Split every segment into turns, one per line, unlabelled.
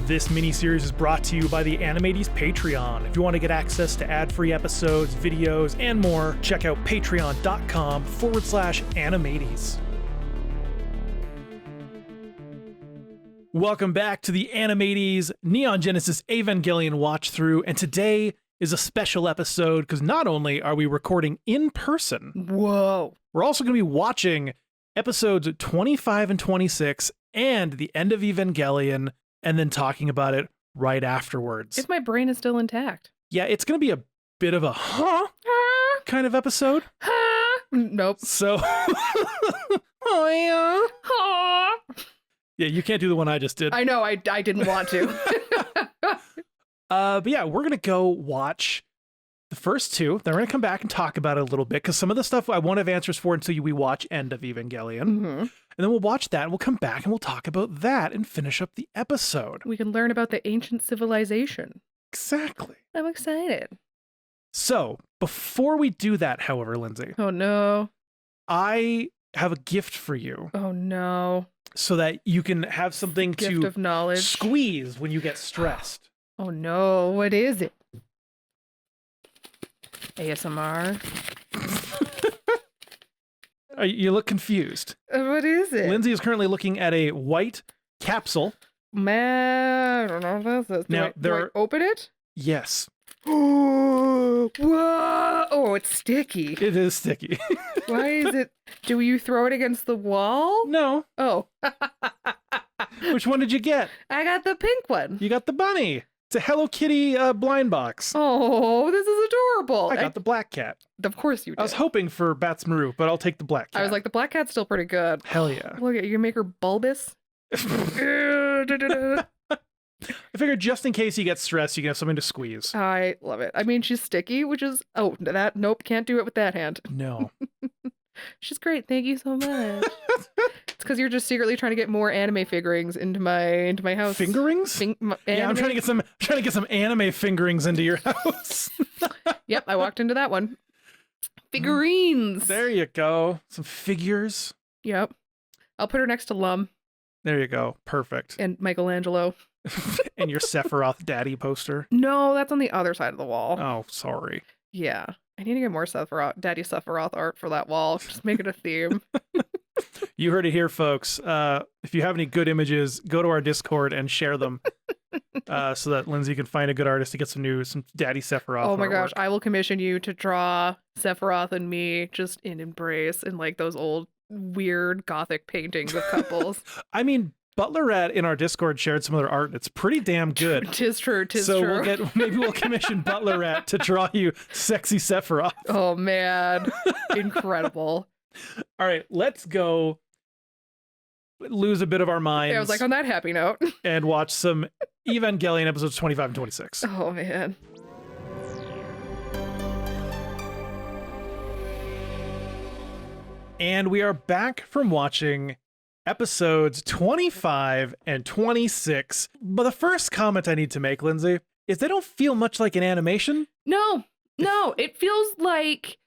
This mini-series is brought to you by the AnimEighties Patreon. If you want to get access to ad-free episodes, videos, and more, check out patreon.com/AnimEighties. Welcome back to the AnimEighties Neon Genesis Evangelion watch through, and today is a special episode because not only are we recording in person,
whoa,
we're also going to be watching episodes 25 and 26 and the End of Evangelion, and then talking about it right afterwards.
if my brain is still intact.
Yeah, it's going to be a bit of a kind of episode.
Nope.
So, oh yeah. Yeah, you can't do the one I just did.
I know, I didn't want to.
But yeah, we're going to go watch the first two. Then we're going to come back and talk about it a little bit, because some of the stuff I won't have answers for until we watch End of Evangelion.
Mm-hmm.
And then we'll watch that, and we'll come back and we'll talk about that and finish up the episode.
We can learn about the ancient civilization.
Exactly.
I'm excited.
So, before we do that, however, Lindsay,
Oh no.
I have a gift for you
Oh no.
so that you can have something
Gift
to
of knowledge.
squeeze when you get stressed.
Oh no, what is it? ASMR.
You look confused.
What is it?
Lindsay is currently looking at a white capsule.
Man, I don't know what this is.
Now,
Do I open it?
Yes,
Whoa! Oh, it's sticky.
it is sticky.
Why is it? Do you throw it against the wall?
No.
Oh.
Which one did you get?
I got the pink one.
You got the bunny. It's a Hello Kitty blind box.
Oh, this is adorable.
I got the black cat.
Of course you did.
I was hoping for Batsmaru, but I'll take the black cat.
I was like, the black cat's still pretty good.
hell yeah.
Look at you, can make her bulbous.
I figured just in case you get stressed, you can have something to squeeze.
I love it. I mean, she's sticky, which is nope, can't do it with that hand.
No.
She's great. Thank you so much. It's because you're just secretly trying to get more anime figurines into my house.
Fingerings? Yeah, I'm trying to get some anime fingerings into your house.
Yep, I walked into that one. Figurines.
There you go. Some figures.
Yep. I'll put her next to Lum
There you go. Perfect.
and Michelangelo.
And your Sephiroth daddy poster.
No, that's on the other side of the wall.
Oh, sorry.
Yeah. I need to get more Daddy Sephiroth art for that wall. Just make it a theme.
You heard it here, folks. If you have any good images, go to our Discord and share them so that Lindsay can find a good artist to get some Daddy Sephiroth
Oh my
artwork.
gosh, I will commission you to draw Sephiroth and me just in embrace in like those old weird gothic paintings of couples.
I mean, Butlerette in our Discord shared some of their art, and it's pretty damn good.
Tis true, tis
so
true.
maybe we'll commission Butlerette to draw you sexy Sephiroth.
Oh man, incredible.
All right, let's go lose a bit of our minds.
Yeah, I was like, on that happy note.
And watch some Evangelion episodes 25 and 26.
Oh man.
And we are back from watching episodes 25 and 26. But the first comment I need to make, Lindsay, is they don't feel much like an animation.
No, it feels like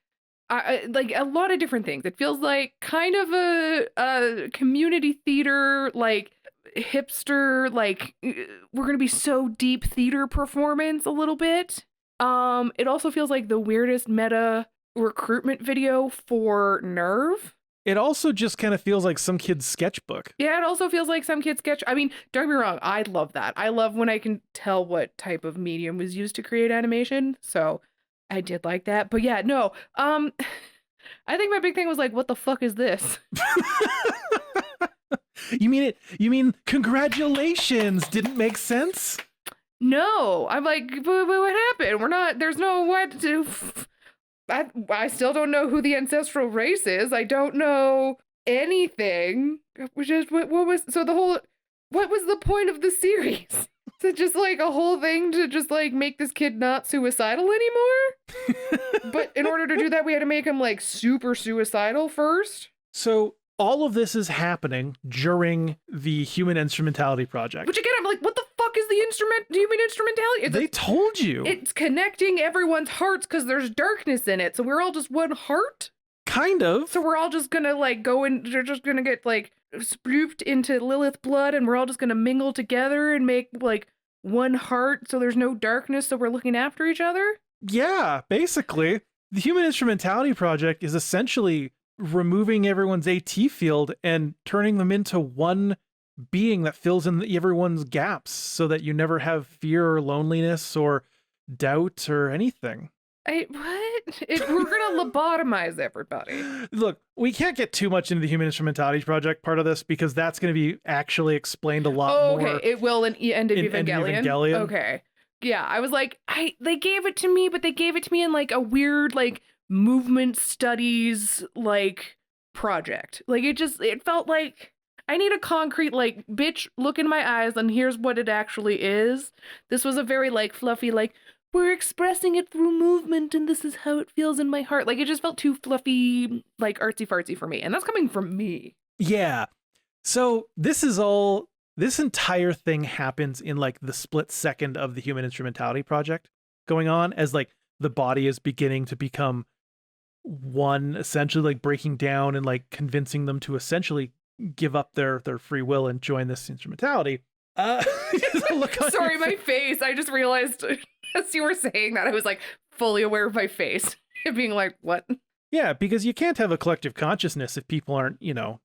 a lot of different things. It feels like kind of a community theater, like hipster, like we're gonna be so deep theater performance a little bit. It also feels like the weirdest meta recruitment video for Nerve.
It also just kind of feels like some kid's sketchbook.
Yeah, it also feels like some kid's sketch. I mean, don't get me wrong, I love that. I love when I can tell what type of medium was used to create animation. So I did like that. But yeah, no. I think my big thing was like, what the fuck is this?
You mean congratulations didn't make sense?
No. I'm like, but what happened? There's no what to... I still don't know who the ancestral race is. I don't know anything. Which is what was the point of the series? Is it just like a whole thing to just like make this kid not suicidal anymore? But in order to do that, we had to make him like super suicidal first.
So all of this is happening during the Human Instrumentality Project.
Which again, I'm like, what the fuck is the human instrumentality?
They told you.
It's connecting everyone's hearts because there's darkness in it. So we're all just one heart?
Kind of.
So we're all just gonna like go in, they're just gonna get like splooped into Lilith blood and we're all just gonna mingle together and make like one heart so there's no darkness so we're looking after each other?
Yeah, basically. The Human Instrumentality Project is essentially removing everyone's AT field and turning them into one being that fills in everyone's gaps so that you never have fear or loneliness or doubt or anything.
We're gonna lobotomize everybody.
Look, we can't get too much into the Human Instrumentality Project part of this because that's going to be actually explained a lot more.
Okay, it will in End of Evangelion.
End of Evangelion.
Okay. Yeah, I was like, they gave it to me, but they gave it to me in like a weird like movement studies like project. Like it felt like I need a concrete like, bitch, look in my eyes and here's what it actually is. This was a very like fluffy like, we're expressing it through movement and this is how it feels in my heart. Like it just felt too fluffy, like artsy fartsy for me. And that's coming from me.
Yeah. So this entire thing happens in like the split second of the Human Instrumentality Project going on as like the body is beginning to become one, essentially like breaking down and like convincing them to essentially give up their free will and join this instrumentality.
Sorry, my face. I just realized as you were saying that, I was like fully aware of my face being like, what?
Yeah, because you can't have a collective consciousness if people aren't,
going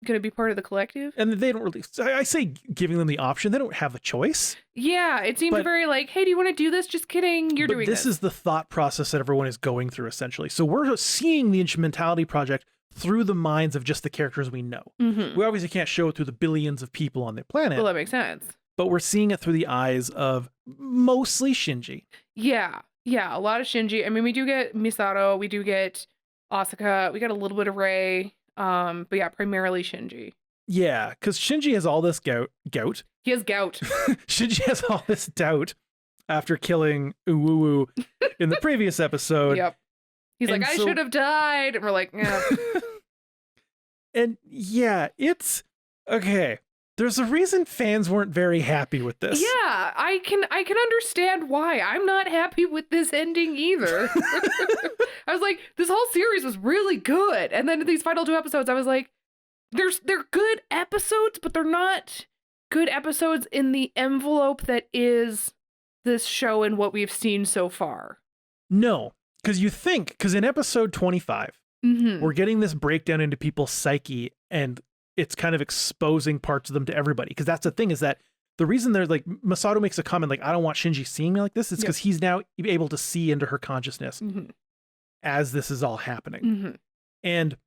to be part of the collective.
And they don't really, I say giving them the option, they don't have a choice.
Yeah, it seemed very like, hey, do you want to do this? Just kidding, you're doing this.
This is the thought process that everyone is going through, essentially. So we're seeing the Instrumentality Project through the minds of just the characters we know.
Mm-hmm.
We obviously can't show it through the billions of people on the planet.
Well, that makes sense.
But we're seeing it through the eyes of mostly Shinji.
Yeah, a lot of Shinji. I mean, we do get Misato, we do get Asuka, we got a little bit of Rei, but yeah, primarily Shinji.
Yeah, because Shinji has all this gout.
He has gout.
Shinji has all this doubt after killing Uwuwu in the previous episode.
Yep. He's like, I should have died. And we're like, yeah.
And yeah, it's okay. There's a reason fans weren't very happy with this.
Yeah, I can understand why. I'm not happy with this ending either. I was like, this whole series was really good. And then these final 2 episodes, I was like, they're good episodes, but they're not good episodes in the envelope that is this show and what we've seen so far.
No, because in episode 25,
mm-hmm.
we're getting this breakdown into people's psyche and it's kind of exposing parts of them to everybody. Because that's the thing, is that the reason they're like, Masato makes a comment like, I don't want Shinji seeing me like this, is because he's now able to see into her consciousness
mm-hmm.
as this is all happening.
Mm-hmm.
And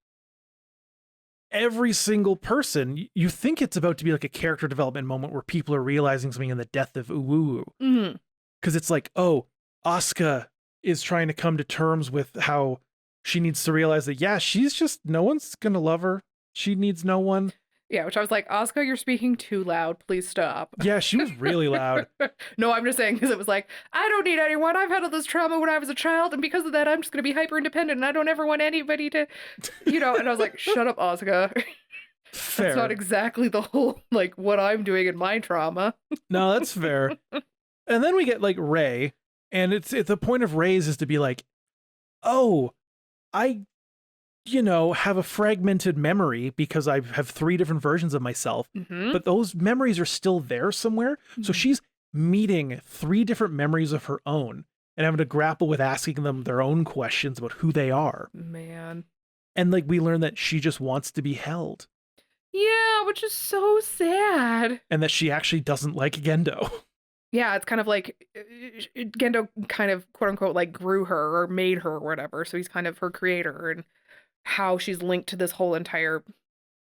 every single person, you think it's about to be like a character development moment where people are realizing something in the death of Uwuwu.
Mm-hmm.
Because it's like, oh, Asuka is trying to come to terms with how she needs to realize that, yeah, she's just, no one's going to love her. She needs no one.
Yeah, which I was like, Asuka, you're speaking too loud. Please stop.
Yeah, she was really loud.
No, I'm just saying, because it was like, I don't need anyone. I've had all this trauma when I was a child, and because of that, I'm just going to be hyper independent, and I don't ever want anybody to, and I was like, shut up, Asuka.
Fair.
That's not exactly the whole, like, what I'm doing in my trauma.
No, that's fair. And then we get, like, Rei, and it's the point of Rei's is to be like, oh, I have a fragmented memory because I have 3 different versions of myself,
mm-hmm.
but those memories are still there somewhere. Mm-hmm. So she's meeting 3 different memories of her own and having to grapple with asking them their own questions about who they are.
Man.
And like, we learn that she just wants to be held.
Yeah, which is so sad.
And that she actually doesn't like Gendo.
Yeah, it's kind of like Gendo kind of quote unquote like grew her or made her or whatever. So he's kind of her creator, and how she's linked to this whole entire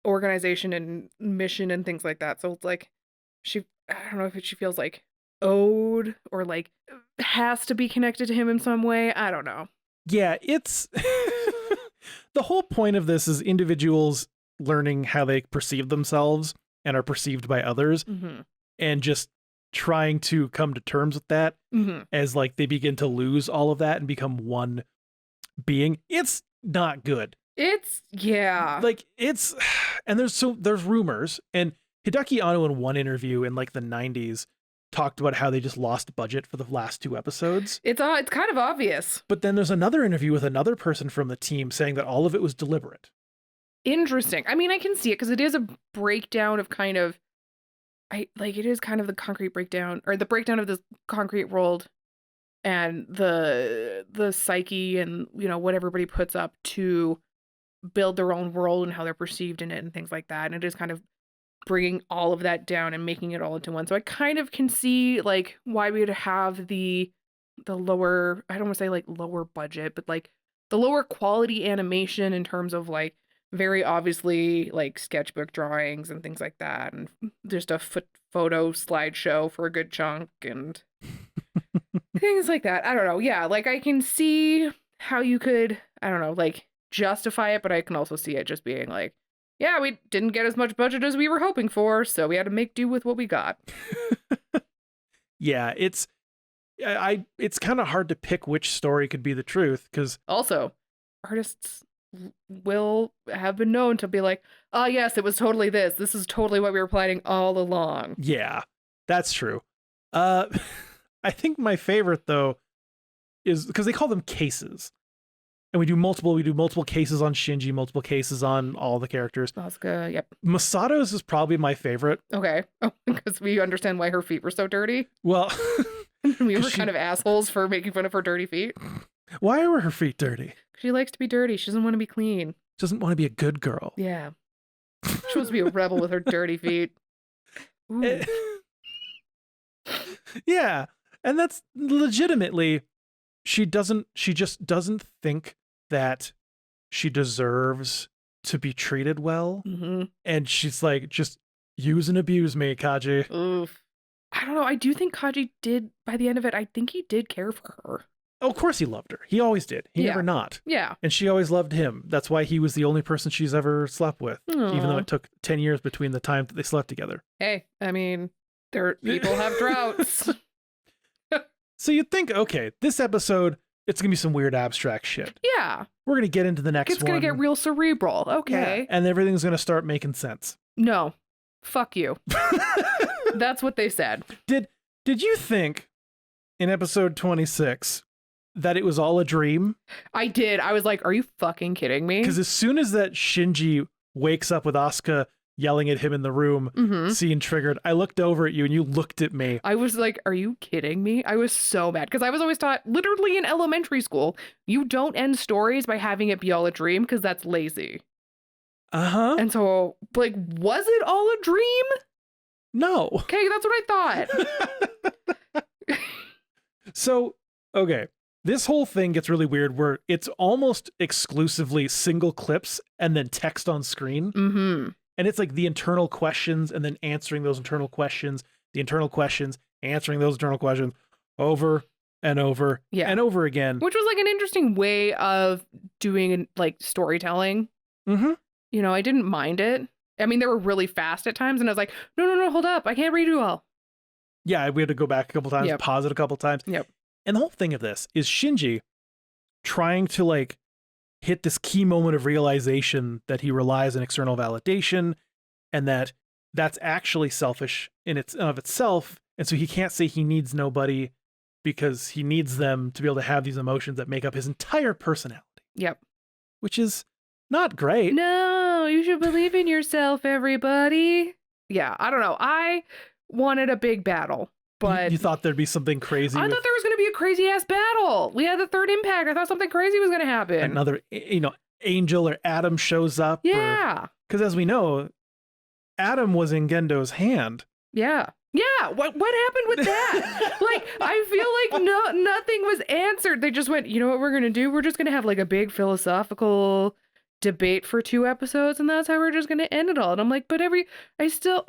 organization and mission and things like that. So it's like I don't know if she feels like owed or like has to be connected to him in some way. I don't know.
Yeah, it's the whole point of this is individuals learning how they perceive themselves and are perceived by others,
mm-hmm.
and just trying to come to terms with that
mm-hmm.
as like they begin to lose all of that and become one being. It's not good.
Like
it's and there's rumors, and Hideki Anno in one interview in like the 90s talked about how they just lost budget for the last 2 episodes.
It's kind of obvious.
But then there's another interview with another person from the team saying that all of it was deliberate.
interesting. I mean, I can see it because it is a breakdown of kind of, it is kind of the concrete breakdown, or the breakdown of the concrete world and the psyche and, what everybody puts up to build their own world and how they're perceived in it and things like that. And it is kind of bringing all of that down and making it all into one. So I kind of can see like why we would have the lower, I don't want to say like lower budget, but like the lower quality animation in terms of like very obviously like sketchbook drawings and things like that, and just a photo slideshow for a good chunk and things like that. I don't know. Yeah, like I can see how you could, I don't know, like justify it, but I can also see it just being like, yeah, we didn't get as much budget as we were hoping for, so we had to make do with what we got.
Yeah, it's kind of hard to pick which story could be the truth, because
also artists will have been known to be like, oh yes, it was totally this is totally what we were planning all along.
Yeah, that's true. I think my favorite though is because they call them cases, and we do multiple cases on Shinji, multiple cases on all the characters.
Asuka, yep.
Masato's is probably my favorite.
Okay. Oh, because we understand why her feet were so dirty.
Well,
we were kind of assholes for making fun of her dirty feet.
Why were her feet dirty?
She likes to be dirty. She doesn't want to be clean.
She doesn't want to be a good girl.
Yeah. She wants to be a rebel with her dirty feet. Ooh.
Yeah. And that's legitimately, she just doesn't think that she deserves to be treated well.
Mm-hmm.
And she's like, just use and abuse me, Kaji.
Oof. I don't know. I do think Kaji did, by the end of it, I think he did care for her.
Oh, of course he loved her. He always did. He never not.
Yeah.
And she always loved him. That's why he was the only person she's ever slept with,
Aww.
even though it took 10 years between the time that they slept together.
Hey, I mean, people have droughts.
So you'd think, okay, this episode, it's going to be some weird abstract shit.
Yeah.
We're going to get into the next one.
It's going to get real cerebral. Okay.
Yeah, and everything's going to start making sense.
No. Fuck you. That's what they said.
Did you think in episode 26 that it was all a dream?
I did. I was like, are you fucking kidding me?
Because as soon as that Shinji wakes up with Asuka yelling at him in the room, scene triggered, I looked over at you and you looked at me.
I was like, are you kidding me? I was so mad because I was always taught, literally in elementary school, you don't end stories by having it be all a dream because that's lazy.
Uh-huh.
And so, like, was it all a dream?
No.
Okay, that's what I thought.
So, okay. This whole thing gets really weird where it's almost exclusively single clips and then text on screen.
Mm-hmm.
And it's like the internal questions and then answering those internal questions, the internal questions, answering those internal questions over and over and over again. Which
was like an interesting way of doing like storytelling.
Mm-hmm.
You know, I didn't mind it. I mean, they were really fast at times and I was like, no, hold up. I can't read you all.
Yeah, we had to go back a couple times, pause it a couple times.
Yep.
And the whole thing of this is Shinji trying to like hit this key moment of realization that he relies on external validation and that that's actually selfish in of itself. And so he can't say he needs nobody because he needs them to be able to have these emotions that make up his entire personality.
Yep.
Which is not great.
No, you should believe in yourself, everybody. Yeah, I don't know. I wanted a big battle. But
you thought there'd be something crazy.
I thought there was going to be a crazy ass battle. We had the third impact. I thought something crazy was going to happen.
Another, Angel or Adam shows up.
Yeah.
Because as we know, Adam was in Gendo's hand.
Yeah. Yeah. What happened with that? Like, I feel like nothing was answered. They just went, you know what we're going to do? We're just going to have like a big philosophical debate for 2 episodes and that's how we're just going to end it all. And I'm like, but I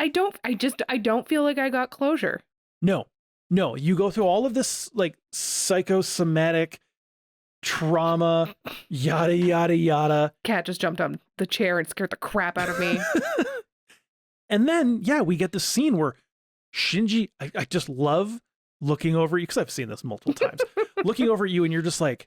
don't feel like I got closure.
No, you go through all of this like psychosomatic trauma, yada, yada, yada.
Cat just jumped on the chair and scared the crap out of me.
And then, we get this scene where Shinji, I just love looking over you because I've seen this multiple times, looking over at you and you're just like,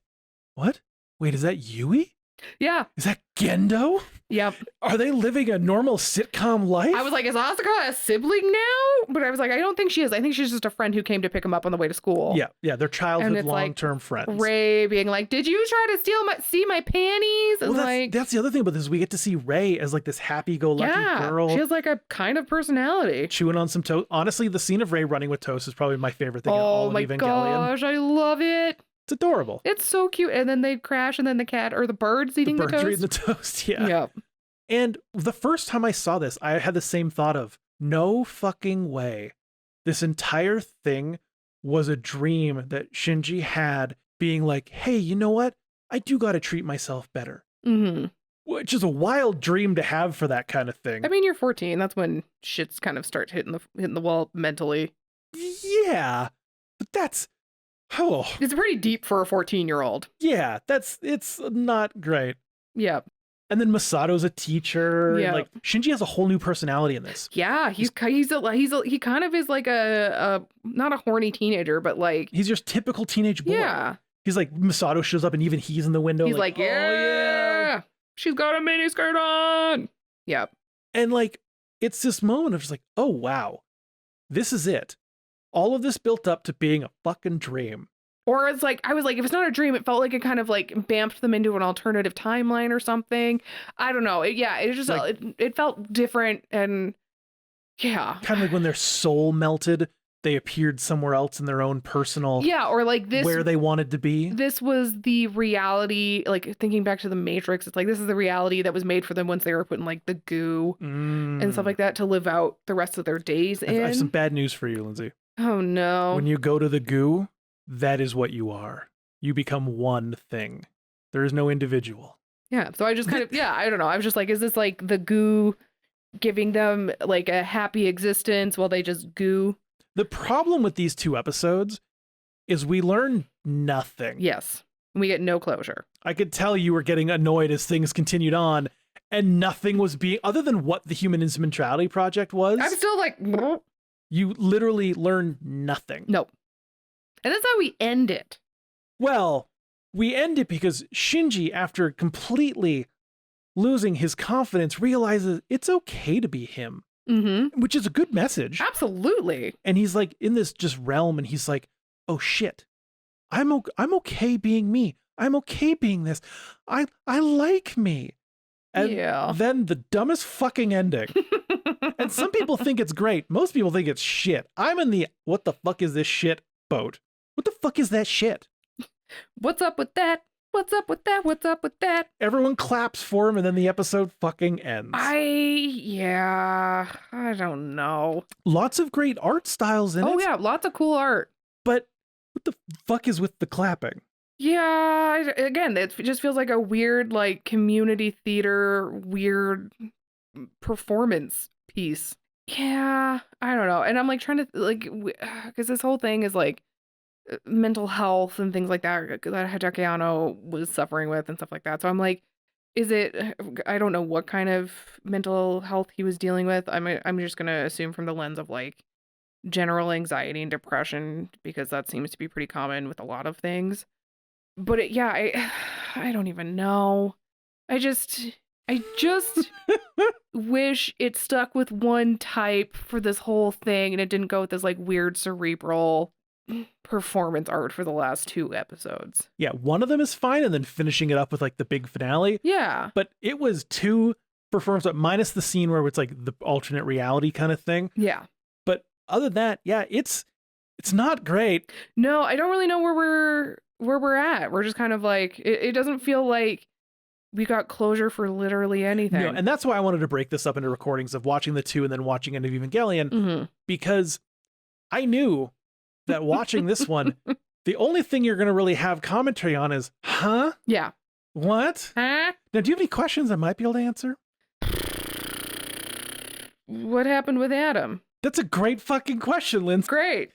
what? Wait, is that Yui?
Yeah.
Is that Gendo?
Yep.
Are they living a normal sitcom life?
I was like, is Asuka a sibling now? But I was like, I don't think she is. I think she's just a friend who came to pick him up on the way to school.
Yeah, they're childhood
it's
long-term friends.
Ray being like, did you try to see my panties? And
Well, that's the other thing about this. We get to see Ray as like this happy-go-lucky girl.
She has like a kind of personality.
Chewing on some toast. Honestly, the scene of Ray running with toast is probably my favorite thing in all of Evangelion.
Oh my gosh, I love it.
It's adorable.
It's so cute. And then they crash, and then the cat or the bird's eating the toast.
Eating the toast, yeah.
Yep.
And the first time I saw this, I had the same thought of, no fucking way. This entire thing was a dream that Shinji had, being like, hey, you know what? I do got to treat myself better.
Mm-hmm.
Which is a wild dream to have for that kind of thing.
I mean, you're 14. That's when shits kind of start hitting the wall mentally.
Yeah, but that's... Oh.
It's pretty deep for a 14-year-old.
Yeah, it's not great.
Yep.
And then Masato's a teacher.
Yeah.
And like Shinji has a whole new personality in this.
Yeah, he kind of is like a not a horny teenager, but like
he's just typical teenage boy.
Yeah.
He's like, Masato shows up and even he's in the window.
He's like, yeah, she's got a mini skirt on. Yep.
And like, it's this moment of just like, oh wow, this is it. All of this built up to being a fucking dream.
Or it's like, I was like, if it's not a dream, it felt like it kind of like vamped them into an alternative timeline or something. I don't know. It just, like, it felt different. And yeah.
Kind of like when their soul melted, they appeared somewhere else in their own personal.
Yeah. Or like this.
Where they wanted to be.
This was the reality, like thinking back to the Matrix. It's like, this is the reality that was made for them once they were put in like the goo and stuff like that to live out the rest of their days in.
I have some bad news for you, Lindsay.
Oh no.
When you go to the goo, that is what you are. You become one thing. There is no individual.
Yeah. So I just kind of, I don't know. I was just like, is this like the goo giving them like a happy existence while they just goo?
The problem with these two episodes is we learn nothing.
Yes. We get no closure.
I could tell you were getting annoyed as things continued on and nothing was being, other than what the Human Instrumentality Project was.
I'm still like,
you literally learn nothing.
Nope. And that's how we end it.
Well, we end it because Shinji, after completely losing his confidence, realizes it's okay to be him, which is a good message.
Absolutely.
And he's like in this just realm and he's like, oh shit, I'm okay being me. I'm okay being this. I like me. And then the dumbest fucking ending. And some people think it's great. Most people think it's shit. I'm in the what the fuck is this shit boat. What the fuck is that shit?
What's up with that? What's up with that? What's up with that?
Everyone claps for him and then the episode fucking ends.
I don't know.
Lots of great art styles in it.
Oh yeah, lots of cool art.
But what the fuck is with the clapping?
Yeah, again, it just feels like a weird like community theater, weird performance piece. Yeah, I don't know. And I'm like trying to like, because this whole thing is like mental health and things like that Hideaki was suffering with and stuff like that. So I'm like, is it, I don't know what kind of mental health he was dealing with. I'm just going to assume from the lens of like general anxiety and depression, because that seems to be pretty common with a lot of things. But I don't even know. I just wish it stuck with one type for this whole thing and it didn't go with this like weird cerebral performance art for the last two episodes.
Yeah, one of them is fine and then finishing it up with like the big finale.
Yeah.
But it was two performances, minus the scene where it's like the alternate reality kind of thing.
Yeah.
But other than that, yeah, it's not great.
No, I don't really know where we're at. We're just kind of like, it doesn't feel like we got closure for literally anything.
No, and that's why I wanted to break this up into recordings of watching the two and then watching End of Evangelion, because I knew that watching this one, the only thing you're going to really have commentary on is, huh?
Yeah.
What?
Huh?
Now, do you have any questions I might be able to answer?
What happened with Adam?
That's a great fucking question, Lindsey.
Great.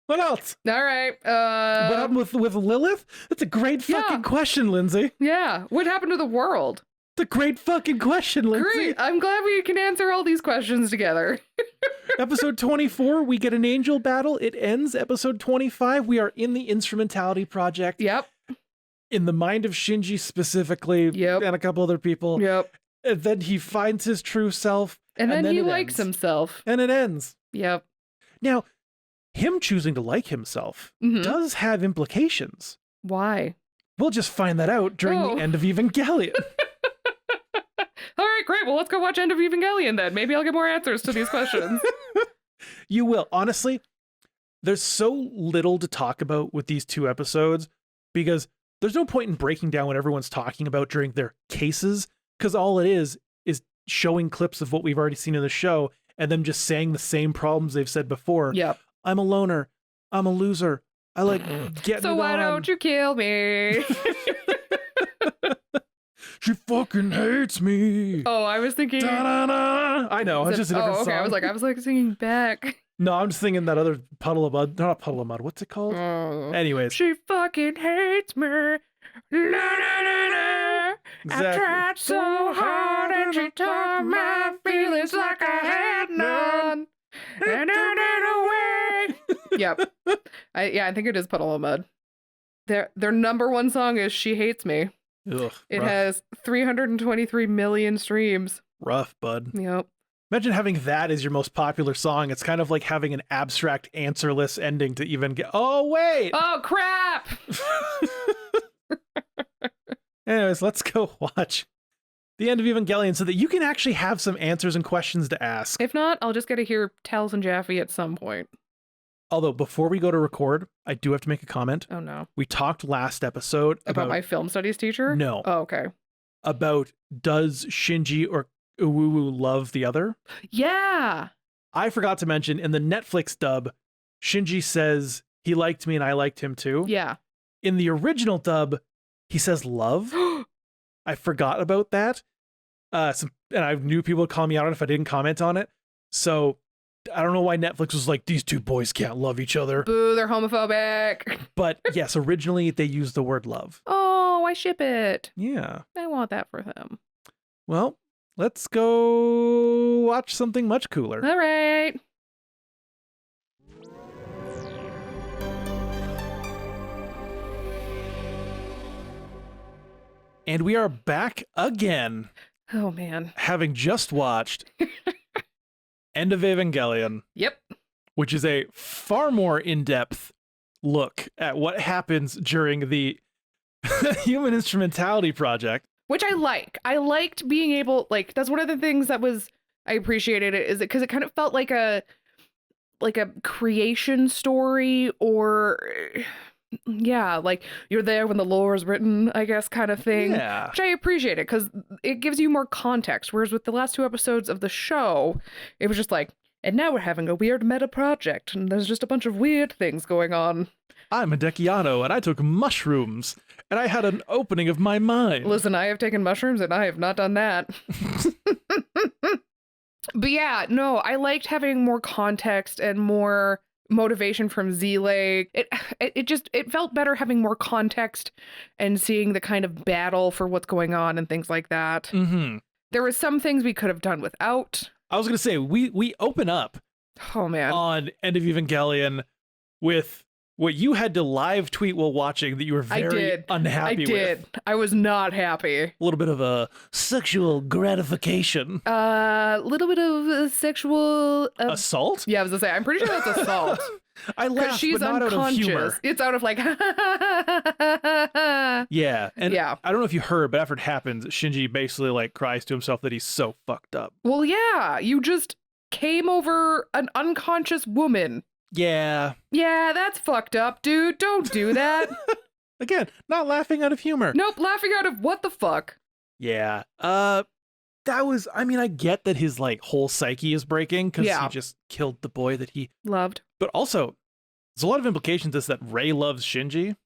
What else?
All right.
What happened with Lilith? That's a great fucking question, Lindsey.
Yeah. What happened to the world?
It's a great fucking question, Lindsey.
Great. I'm glad we can answer all these questions together.
Episode 24, we get an angel battle. It ends. Episode 25, we are in the Instrumentality Project.
Yep.
in the mind of Shinji specifically,
Yep.
and a couple other people.
Yep.
And then he finds his true self.
And then he
it
likes
ends.
himself.
And it ends.
Yep.
Now, him choosing to like himself
Mhm.
does have implications.
Why?
We'll just find that out during
Oh.
the End of Evangelion.
All right, great. Well, let's go watch End of Evangelion then. Maybe I'll get more answers to these questions.
You will. Honestly, there's so little to talk about with these 2 episodes because there's no point in breaking down what everyone's talking about during their cases, because all it is showing clips of what we've already seen in the show and them just saying the same problems they've said before.
Yep.
I'm a loner. I'm a loser. I like getting
So
it
why
on.
don't you kill me?
She fucking hates me.
Oh, I was thinking.
Da-da-da. I know. It's just a different
okay.
song.
I was like singing back.
No, I'm just singing that other Puddle of Mud. Not a Puddle of Mud. What's it called? Anyways.
She fucking hates me. La, la, la, la.
Exactly.
I tried so hard and she tore my feelings like I had none. And I ran away. Yep. I think it is Puddle of Mud. Their number 1 song is She Hates Me.
Ugh,
It
rough.
has 323 million streams.
Rough, bud.
Yep.
Imagine having that as your most popular song. It's kind of like having an abstract answerless ending to even get. Oh, wait.
Oh, crap.
Anyways, let's go watch the End of Evangelion so that you can actually have some answers and questions to ask.
If not, I'll just get to hear Tails and Jaffe at some point.
Although, before we go to record, I do have to make a comment.
Oh, no.
We talked last episode
About my film studies teacher?
No.
Oh, okay.
About does Shinji or Uwu love the other?
Yeah.
I forgot to mention in the Netflix dub, Shinji says he liked me and I liked him too.
Yeah.
In the original dub, he says love. I forgot about that. And I knew people would call me out on it if I didn't comment on it. So I don't know why Netflix was like, these 2 boys can't love each other.
Boo, they're homophobic.
But yes, originally they used the word love.
Oh, I ship it.
Yeah.
I want that for them.
Well, let's go watch something much cooler.
All right.
And we are back again,
Oh, man.
having just watched End of Evangelion,
Yep.
which is a far more in-depth look at what happens during the Human Instrumentality Project.
Which I like. I liked being able, like, that's one of the things that was, I appreciated it, is it because it kind of felt like a creation story, or yeah, like you're there when the lore is written, I guess, kind of thing.
Yeah.
Which I appreciate it because it gives you more context. Whereas with the last 2 episodes of the show, it was just like, and now we're having a weird meta project, and there's just a bunch of weird things going on.
I'm a Dekiano, and I took mushrooms, and I had an opening of my mind.
Listen, I have taken mushrooms, and I have not done that. But yeah, no, I liked having more context and more motivation from Zile. It felt better having more context and seeing the kind of battle for what's going on and things like that.
Mm-hmm.
There were some things we could have done without.
I was going to say, we open up
Oh, man.
on End of Evangelion with what you had to live tweet while watching that you were very unhappy with.
I did. I was not happy.
A little bit of a sexual gratification.
A little bit of sexual
Assault?
Yeah, I was gonna say, I'm pretty sure that's assault.
I laughed,
She's
but not out of
unconscious.
humor.
It's out of like,
Yeah, and
yeah.
I don't know if you heard, but after it happens, Shinji basically like cries to himself that he's so fucked up.
Well, yeah, you just came over an unconscious woman.
Yeah.
Yeah, that's fucked up, dude. Don't do that.
Again, not laughing out of humor.
Nope, laughing out of what the fuck.
Yeah. That was, I mean, I get that his like whole psyche is breaking because
Yeah.
he just killed the boy that he
Loved.
But also, there's a lot of implications to this that Rei loves Shinji.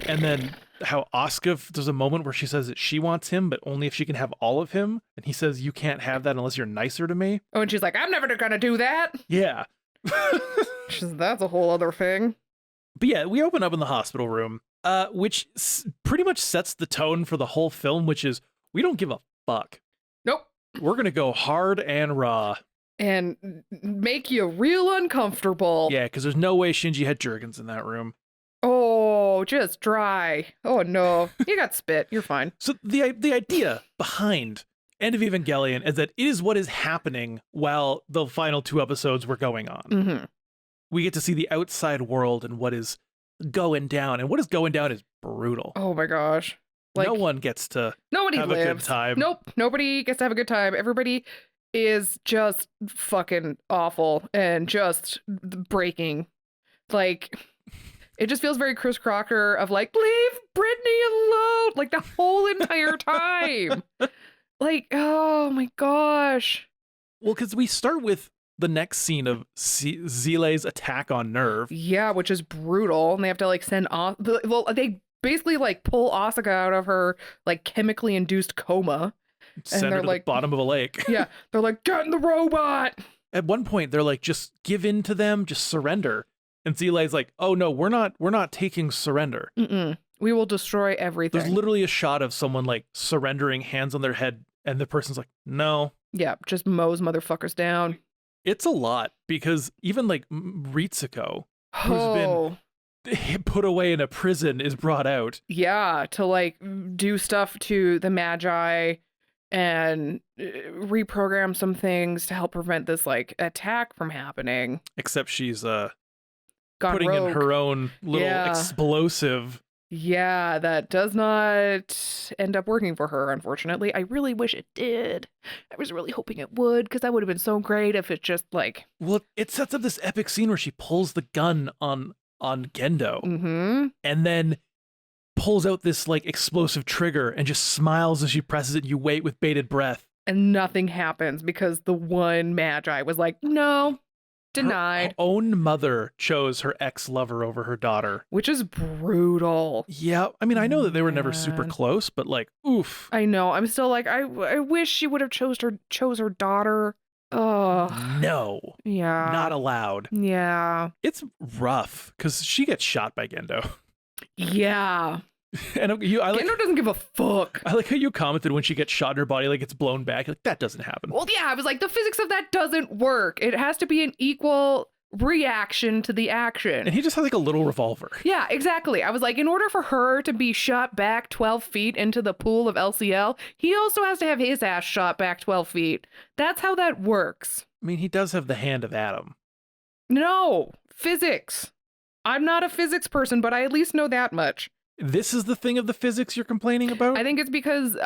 And then how Asuka, there's a moment where she says that she wants him, but only if she can have all of him. And he says, you can't have that unless you're nicer to me.
Oh, and she's like, I'm never gonna do that.
Yeah.
That's a whole other thing.
But yeah, we open up in the hospital room, which pretty much sets the tone for the whole film, which is we don't give a fuck.
Nope.
We're going to go hard and raw.
And make you real uncomfortable.
Yeah, because there's no way Shinji had Jergens in that room.
Oh, no, just dry. Oh no, you got spit. You're fine.
So the idea behind End of Evangelion is that it is what is happening while the final 2 episodes were going on.
Mm-hmm.
We get to see the outside world and what is going down, and what is going down is brutal.
Oh my gosh. Like,
no one gets to
nobody
have
lives.
a good time.
Nope, nobody gets to have a good time. Everybody is just fucking awful and just breaking. Like, it just feels very Chris Crocker of like, leave Brittany alone, like the whole entire time. Like, oh my gosh.
Well, because we start with the next scene of Zile's attack on Nerve.
Yeah, which is brutal. And they have to like send off. Well, they basically like pull Asuka out of her like chemically induced coma.
Send her to the bottom of a lake.
Yeah, they're like, get in the robot.
At one point, they're like, just give in to them, just surrender. And Zile's like, oh no, we're not taking surrender.
Mm-mm. We will destroy everything.
There's literally a shot of someone like surrendering, hands on their head, and the person's like, no.
Yeah, just mows motherfuckers down.
It's a lot, because even like Ritsuko, who's been put away in a prison, is brought out.
Yeah, to like do stuff to the Magi and reprogram some things to help prevent this like attack from happening.
Except she's
Gone
putting
rogue.
in her own little explosive.
Yeah, that does not end up working for her, unfortunately. I really wish it did. I was really hoping it would, because that would have been so great if it just like...
Well, it sets up this epic scene where she pulls the gun on Gendo, and then pulls out this like explosive trigger and just smiles as she presses it. You wait with bated breath.
And nothing happens because the one Magi was like, no, denied.
Her own mother chose her ex-lover over her daughter.
Which is brutal.
Yeah, I mean, I know that they were never super close, but like, oof.
I know. I'm still like, I wish she would have chose her daughter. Oh.
No.
Yeah.
Not allowed.
Yeah.
It's rough, because she gets shot by Gendo.
Yeah.
And
Gendo doesn't give a fuck.
I like how you commented when she gets shot in her body, like it's blown back. Like, that doesn't happen.
Well, yeah, I was like, the physics of that doesn't work. It has to be an equal reaction to the action.
And he just has like a little revolver.
Yeah, exactly. I was like, in order for her to be shot back 12 feet into the pool of LCL, he also has to have his ass shot back 12 feet. That's how that works.
I mean, he does have the hand of Adam.
No, physics. I'm not a physics person, but I at least know that much.
This is the thing of the physics you're complaining about?
I think it's because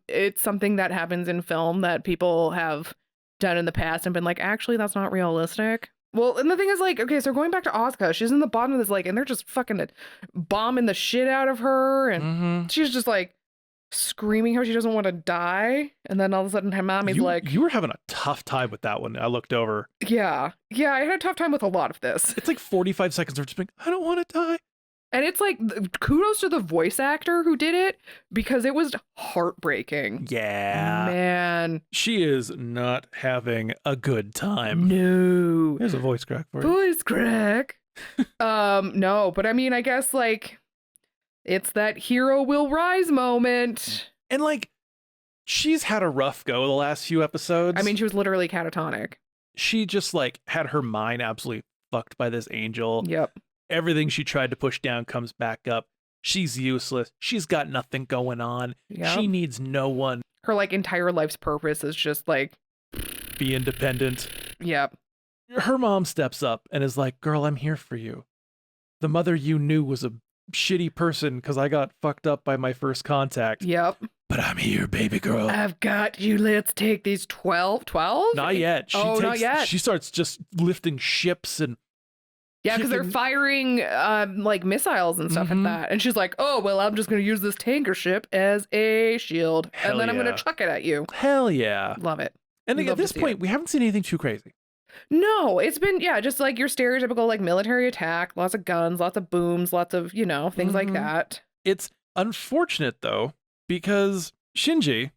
it's something that happens in film that people have done in the past and been like, actually, that's not realistic. Well, and the thing is, like, okay, so going back to Asuka, she's in the bottom of this lake, and they're just fucking bombing the shit out of her, and she's just, like, screaming how she doesn't want to die, and then all of a sudden her mommy's like...
You were having a tough time with that one. I looked over.
Yeah. Yeah, I had a tough time with a lot of this.
It's like 45 seconds of just being, I don't want to die.
And it's like, kudos to the voice actor who did it, because it was heartbreaking.
Yeah.
Man.
She is not having a good time.
No.
There's a voice crack for you.
Voice crack. No, but I mean, I guess, like, it's that hero will rise moment.
And, like, she's had a rough go the last few episodes.
I mean, she was literally catatonic.
She just, like, had her mind absolutely fucked by this angel.
Yep.
Everything she tried to push down comes back up. She's useless. She's got nothing going on.
Yep.
She needs no one.
Her, like, entire life's purpose is just, like...
Be independent.
Yep.
Her mom steps up and is like, girl, I'm here for you. The mother you knew was a shitty person because I got fucked up by my first contact.
Yep.
But I'm here, baby girl.
I've got you. Let's take these 12?
Not yet.
Not yet.
She starts just lifting ships and...
Yeah, because they're firing like missiles and stuff at that. And she's like, oh, well, I'm just going to use this tanker ship as a shield. And then I'm going to chuck it at you.
Hell yeah.
Love it.
And at this point, we haven't seen anything too crazy.
No, it's been, just like your stereotypical like military attack. Lots of guns, lots of booms, lots of, things like that.
It's unfortunate, though, because Shinji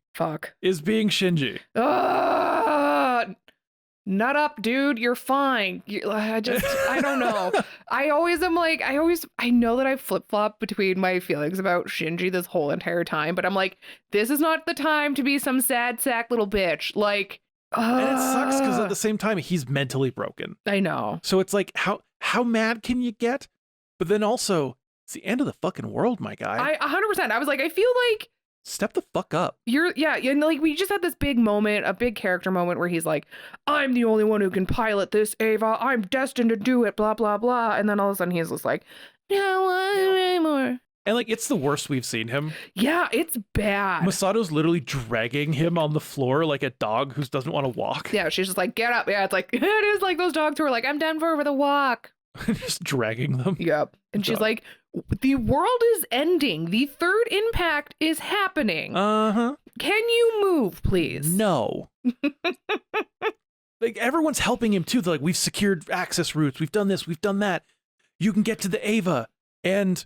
is being Shinji.
Nut up, dude. You're fine. I don't know. I know that I flip-flop between my feelings about Shinji this whole entire time, but I'm like, this is not the time to be some sad sack little bitch. Like,
and it sucks because at the same time, he's mentally broken.
I know.
So it's like, how mad can you get? But then also, It's the end of the fucking world, my guy.
I 100%. I was like, I feel like
Step the fuck up.
and like we just had this big moment, a big character moment where he's like, I'm the only one who can pilot this, Ava. I'm destined to do it, blah, blah, blah. And then all of a sudden he's just like, no anymore.
And like, it's the worst we've seen him.
Yeah, it's bad.
Masato's literally dragging him on the floor like a dog who doesn't want to walk.
Yeah, she's just like, get up. Yeah, it's like, it is like those dogs who are like, I'm done for the walk.
Just dragging them.
Yep. And she's like, the world is ending. The third impact is happening.
Uh-huh.
Can you move, please?
No. Like, everyone's helping him too. They're like, we've secured access routes. We've done this. We've done that. You can get to the Ava. And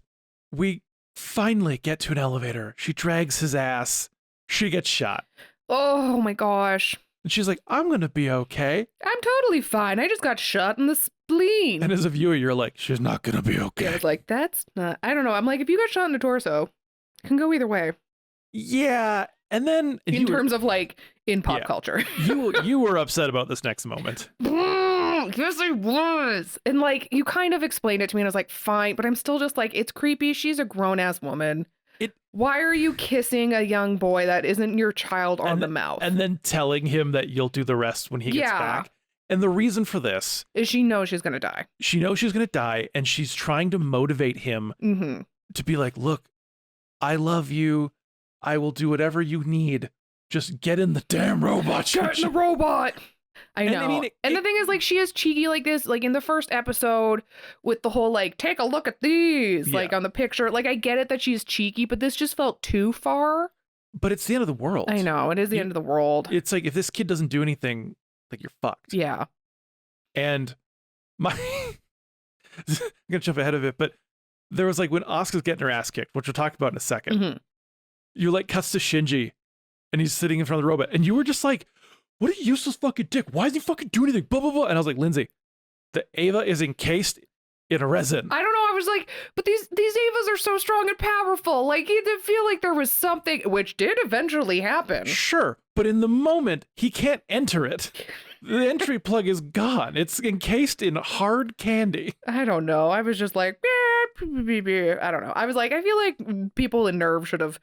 we finally get to an elevator. She drags his ass. She gets shot.
Oh my gosh.
And she's like, I'm going to be okay.
I'm totally fine. I just got shot in the spleen.
And as a viewer, you're like, she's not going to be okay.
Yeah, I was like, that's not, I don't know. I'm like, if you got shot in the torso, it can go either way.
Yeah. And then
In terms of like in pop culture.
you were upset about this next moment.
Yes, I was. And like, you kind of explained it to me and I was like, fine. But I'm still just like, it's creepy. She's a grown ass woman. Why are you kissing a young boy that isn't your child on the mouth?
And then telling him that you'll do the rest when he gets back. And the reason for this
is she knows she's going to die.
She knows she's going to die, and she's trying to motivate him to be like, look, I love you. I will do whatever you need. Just get in the damn robot.
Get in the robot. I know.
And, I mean,
the thing is, like, she is cheeky like this, like in the first episode with the whole, like, take a look at these, like on the picture. Like, I get it that she's cheeky, but this just felt too far.
But it's the end of the world.
I know. It is the end of the world.
It's like, if this kid doesn't do anything, like, you're fucked.
Yeah.
And I'm going to jump ahead of it, but there was like when Asuka's getting her ass kicked, which we'll talk about in a second. You like cuts to Shinji and he's sitting in front of the robot. And you were just like, what a useless fucking dick. Why doesn't he fucking do anything? Blah, blah, blah. And I was like, Lindsay, the Ava is encased in a resin.
I don't know. I was like, but these Avas are so strong and powerful. Like, you did feel like there was something, which did eventually happen.
Sure. But in the moment, he can't enter it. The entry plug is gone. It's encased in hard candy.
I don't know. I was just like, I don't know. I was like, I feel like people in Nerve should have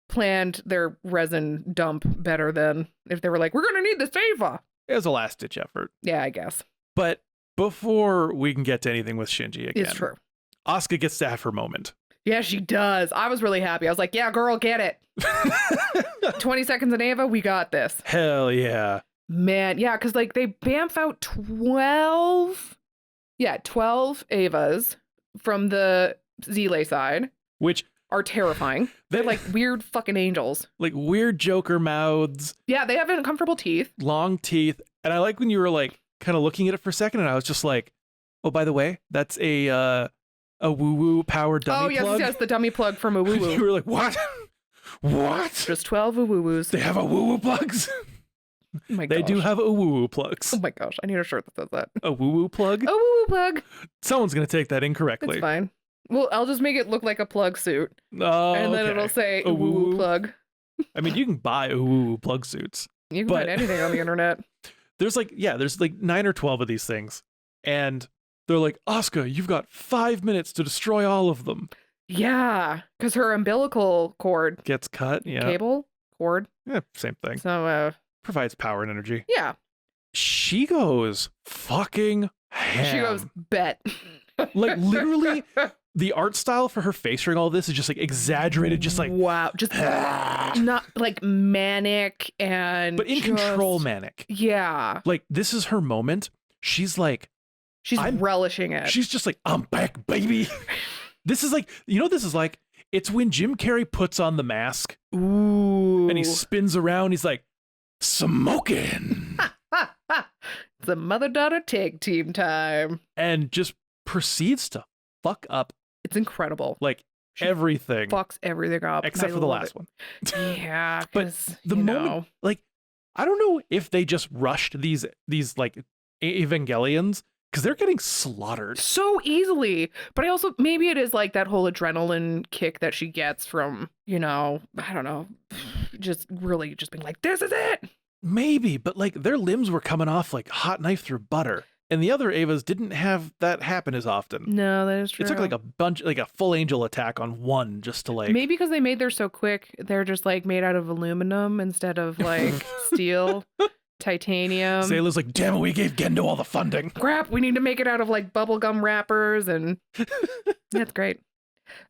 planned their resin dump better than if they were like, we're going to need this Ava.
It was a last-ditch effort.
Yeah, I guess.
But before we can get to anything with Shinji again,
it's true.
Asuka gets to have her moment.
Yeah, she does. I was really happy. I was like, yeah, girl, get it. 20 seconds in Ava, we got this.
Hell yeah.
Man, yeah, because like they bamf out 12 Avas from the Zile side.
Which
are terrifying. They're like weird fucking angels.
Like weird Joker mouths.
Yeah, they have uncomfortable teeth.
Long teeth. And I like when you were like kind of looking at it for a second and I was just like, oh, by the way, that's a woo-woo power dummy plug.
Oh, yes, the dummy plug from a woo-woo.
You were like, what? What?
Just 12 woo-woos.
They have a woo-woo plugs?
Oh my gosh.
They do have a woo-woo plugs.
Oh my gosh, I need a shirt that says that.
A woo-woo plug?
A woo-woo plug.
Someone's going to take that incorrectly.
It's fine. Well, I'll just make it look like a plug suit.
Oh,
and then it'll say a woo-woo plug.
I mean, you can buy a woo-woo plug suits.
You can find anything on the internet.
There's like 9 or 12 of these things. And they're like, Asuka, you've got 5 minutes to destroy all of them.
Yeah, because her umbilical cord
gets cut. Yeah.
Cable? Cord?
Yeah, same thing.
So,
provides power and energy.
Yeah.
She goes fucking ham.
She goes, bet.
Like, literally, the art style for her face during all this is just like exaggerated, just like
wow, just not like manic and
but in control manic.
Yeah,
like this is her moment. She's like,
she's relishing it.
She's just like, I'm back, baby. This is like, this is like, it's when Jim Carrey puts on the mask.
Ooh,
and he spins around. He's like, smoking.
It's a mother-daughter tag team time, and
just proceeds to fuck up.
It's incredible.
Like everything.
Fucks everything up.
Except for the last one.
Yeah.
But the moment, like, I don't know if they just rushed these like Evangelions because they're getting slaughtered
so easily. But I also, maybe it is like that whole adrenaline kick that she gets from, I don't know, just really just being like, this is it.
Maybe, but like their limbs were coming off like hot knife through butter. And the other Evas didn't have that happen as often.
No, that is true.
It took like a bunch, like a full angel attack on one just to like.
Maybe because they made theirs so quick, they're just like made out of aluminum instead of like steel, titanium.
Sailor's like, damn it, we gave Gendo all the funding.
Crap, we need to make it out of like bubblegum wrappers, and that's great.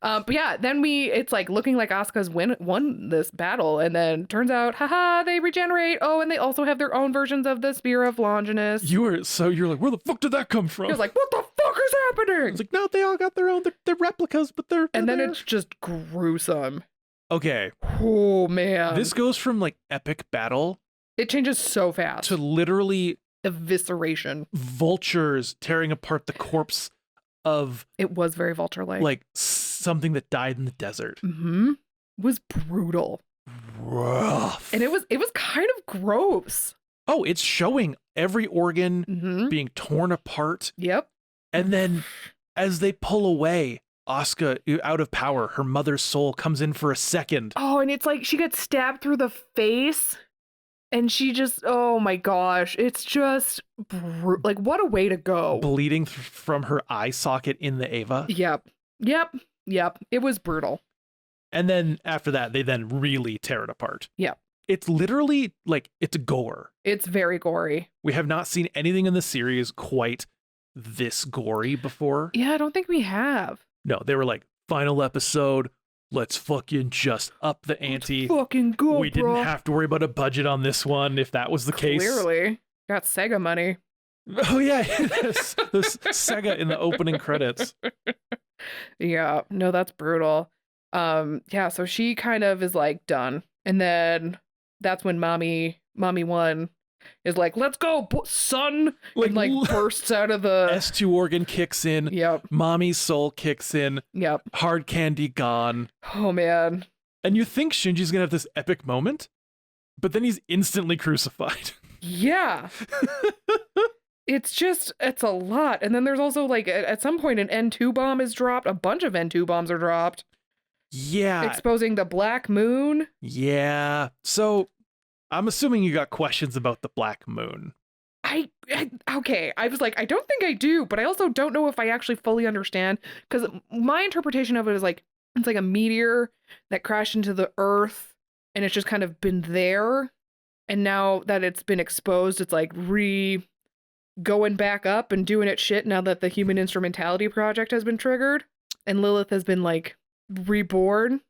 But yeah, then it's like looking like Asuka's won this battle, and then turns out, haha, they regenerate. Oh, and they also have their own versions of the Spear of Longinus.
You're like, where the fuck did that come from?
He was like, what the fuck is happening?
It's like, no, they all got their own. They're replicas, but they're
and then
there.
it's just gruesome.
Okay.
Oh man,
This goes from like epic battle.
It changes so fast
to literally
evisceration.
Vultures tearing apart the corpse of.
It was very vulture-like.
Like something that died in the desert.
Mm-hmm. It was brutal.
Rough.
And it was kind of gross.
Oh, it's showing every organ being torn apart.
Yep.
And then as they pull away, Asuka, out of power, her mother's soul comes in for a second.
Oh, and it's like she gets stabbed through the face. And she just, oh my gosh, it's just like, what a way to go.
Bleeding from her eye socket in the Eva.
Yep. It was brutal.
And then after that, they then really tear it apart.
Yep.
It's literally like, it's gore.
It's very gory.
We have not seen anything in the series quite this gory before.
Yeah, I don't think we have.
No, they were like, final episode, let's fucking just up the ante.
Let's fucking go,
We
bro.
didn't have to worry about a budget on this one if that was the case.
Clearly. Got Sega money.
Oh yeah, there's Sega in the opening credits.
Yeah, no, that's brutal. Yeah, so she kind of is like done. And then that's when mommy one is like, let's go, son. And like bursts out of the
S2 organ kicks in.
Yep.
Mommy's soul kicks in.
Yep.
Hard candy gone.
Oh man.
And you think Shinji's gonna have this epic moment, but then he's instantly crucified.
Yeah. It's a lot. And then there's also like at some point an N2 bomb is dropped. A bunch of N2 bombs are dropped.
Yeah.
Exposing the Black Moon.
Yeah. So I'm assuming you got questions about the Black Moon.
Okay. I was like, I don't think I do, but I also don't know if I actually fully understand, because my interpretation of it is like, it's like a meteor that crashed into the earth and it's just kind of been there. And now that it's been exposed, it's like going back up and doing its shit now that the Human Instrumentality Project has been triggered and Lilith has been like reborn.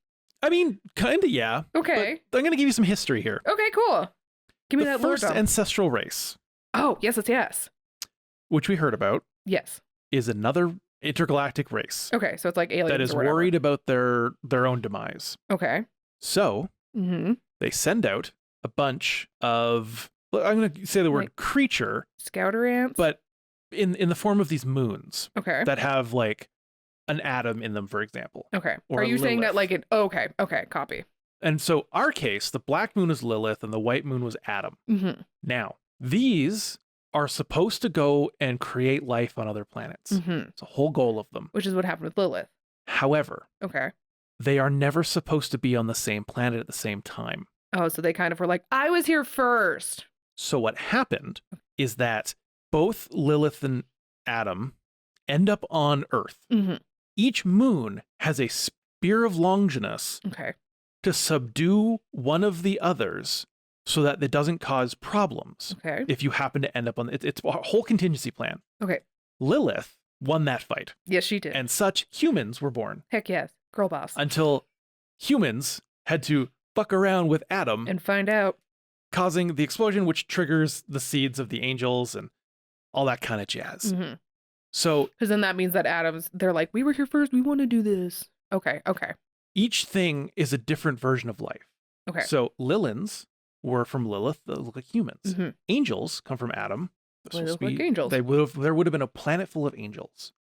I mean, kind of, yeah.
Okay.
But I'm going to give you some history here.
Okay, cool. Give me
the
that
first
lore dump.
ancestral race.
Oh, yes.
Which we heard about.
Yes.
Is another intergalactic race.
Okay, so it's like aliens
that is
or whatever.
worried about their own demise.
Okay.
So they send out a bunch of, I'm going to say the word creature.
Scouter ants?
But in the form of these moons.
Okay.
That have like an atom in them, for example.
Okay.
Or
are you saying that
Lilith.
like it? Okay, copy.
And so our case, the black moon is Lilith and the white moon was Adam. Now, these are supposed to go and create life on other planets. It's a whole goal of them.
Which is what happened with Lilith.
However,
okay,
they are never supposed to be on the same planet at the same time.
Oh, so they kind of were like, I was here first.
So what happened is that both Lilith and Adam end up on Earth. Each moon has a spear of Longinus to subdue one of the others so that it doesn't cause problems. If you happen to end up on it's a whole contingency plan. Lilith won that fight.
Yes, she did.
And such humans were born.
Heck yes. Girl boss.
Until humans had to fuck around with Adam
and find out,
causing the explosion, which triggers the seeds of the angels and all that kind of jazz. So,
because then that means that they're like, we were here first. We want to do this. Okay.
Each thing is a different version of life. So Lilins were from Lilith that look like humans. Angels come from Adam.
They look like angels.
There would have been a planet full of angels.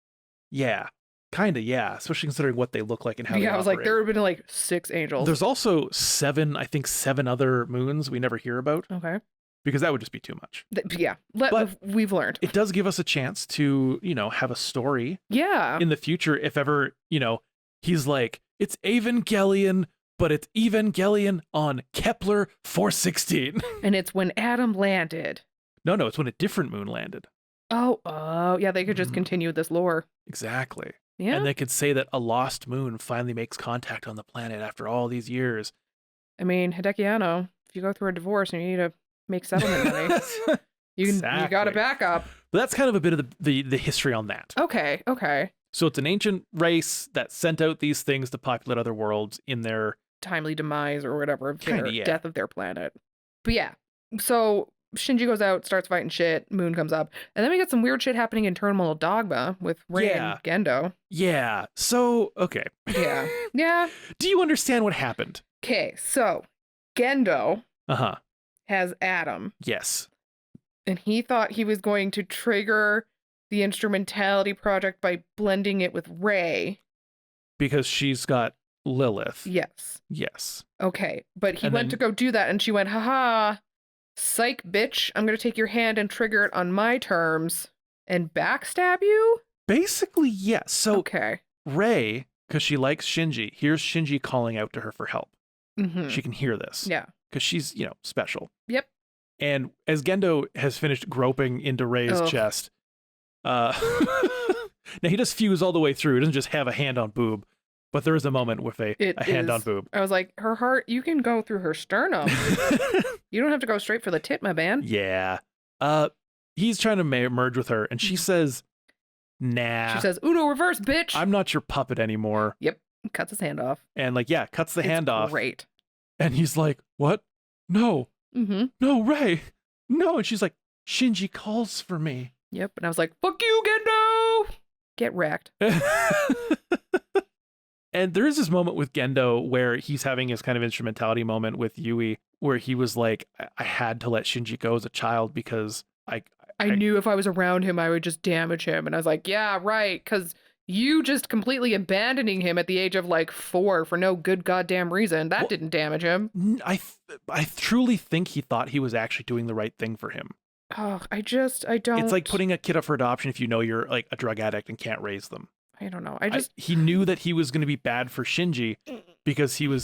Yeah. Kind of, yeah. Especially considering what they look like and how they
I was
operate.
like, there would have been like 6 angels.
There's also 7 other moons we never hear about. Because that would just be too much.
But we've learned.
It does give us a chance to, have a story. In the future, if ever, he's like, it's Evangelion, but it's Evangelion on Kepler 416.
And it's when Adam landed.
No, it's when a different moon landed.
Oh, yeah, they could just
Mhm.
continue this lore.
Exactly.
Yeah.
And they could say that a lost moon finally makes contact on the planet after all these years.
I mean, Hideki Anno, if you go through a divorce and you need to make settlement money, you got a
Exactly.
backup.
But that's kind of a bit of the history on that.
Okay.
So it's an ancient race that sent out these things to populate other worlds in their
Timely demise or whatever of their
Kinda, yeah.
death of their planet. But yeah, so Shinji goes out, starts fighting shit, Moon comes up, and then we get some weird shit happening in Terminal Dogma with Rei
Yeah.
and Gendo.
Yeah. So, okay.
Yeah.
Do you understand what happened?
Okay, so Gendo
Uh-huh.
has Adam,
Yes.
and he thought he was going to trigger the instrumentality project by blending it with Rei.
Because she's got Lilith.
Yes.
Yes.
Okay, but he
And
went
then-
to go do that, and she went, haha, psych, bitch, I'm going to take your hand and trigger it on my terms and backstab you?
Basically, yes. So
Okay.
Rei, because she likes Shinji, hears Shinji calling out to her for help.
Mm-hmm.
She can hear this.
Yeah.
Because she's, special.
Yep.
And as Gendo has finished groping into Rei's
Ugh.
chest, now he does fuse all the way through. He doesn't just have a hand on boob, but there is a moment with a hand on boob.
I was like, her heart, you can go through her sternum. You don't have to go straight for the tit, my man.
Yeah. He's trying to merge with her, and she says, nah.
She says, Uno reverse, bitch.
I'm not your puppet anymore.
Yep. Cuts his hand off.
And cuts the hand off.
Great.
And he's like, what? No.
Mm-hmm.
No, Rei. No. And she's like, Shinji calls for me.
Yep. And I was like, fuck you, Gendo. Get wrecked.
And there is this moment with Gendo where he's having his kind of instrumentality moment with Yui, where he was like, I had to let Shinji go as a child because
I knew if I was around him, I would just damage him. And I was like, yeah, right. Because you just completely abandoning him at the age of 4 for no good goddamn reason. That didn't damage him.
I truly think he thought he was actually doing the right thing for him.
Oh, I don't.
It's like putting a kid up for adoption if you know you're like a drug addict and can't raise them.
I don't know.
He knew that he was going to be bad for Shinji because when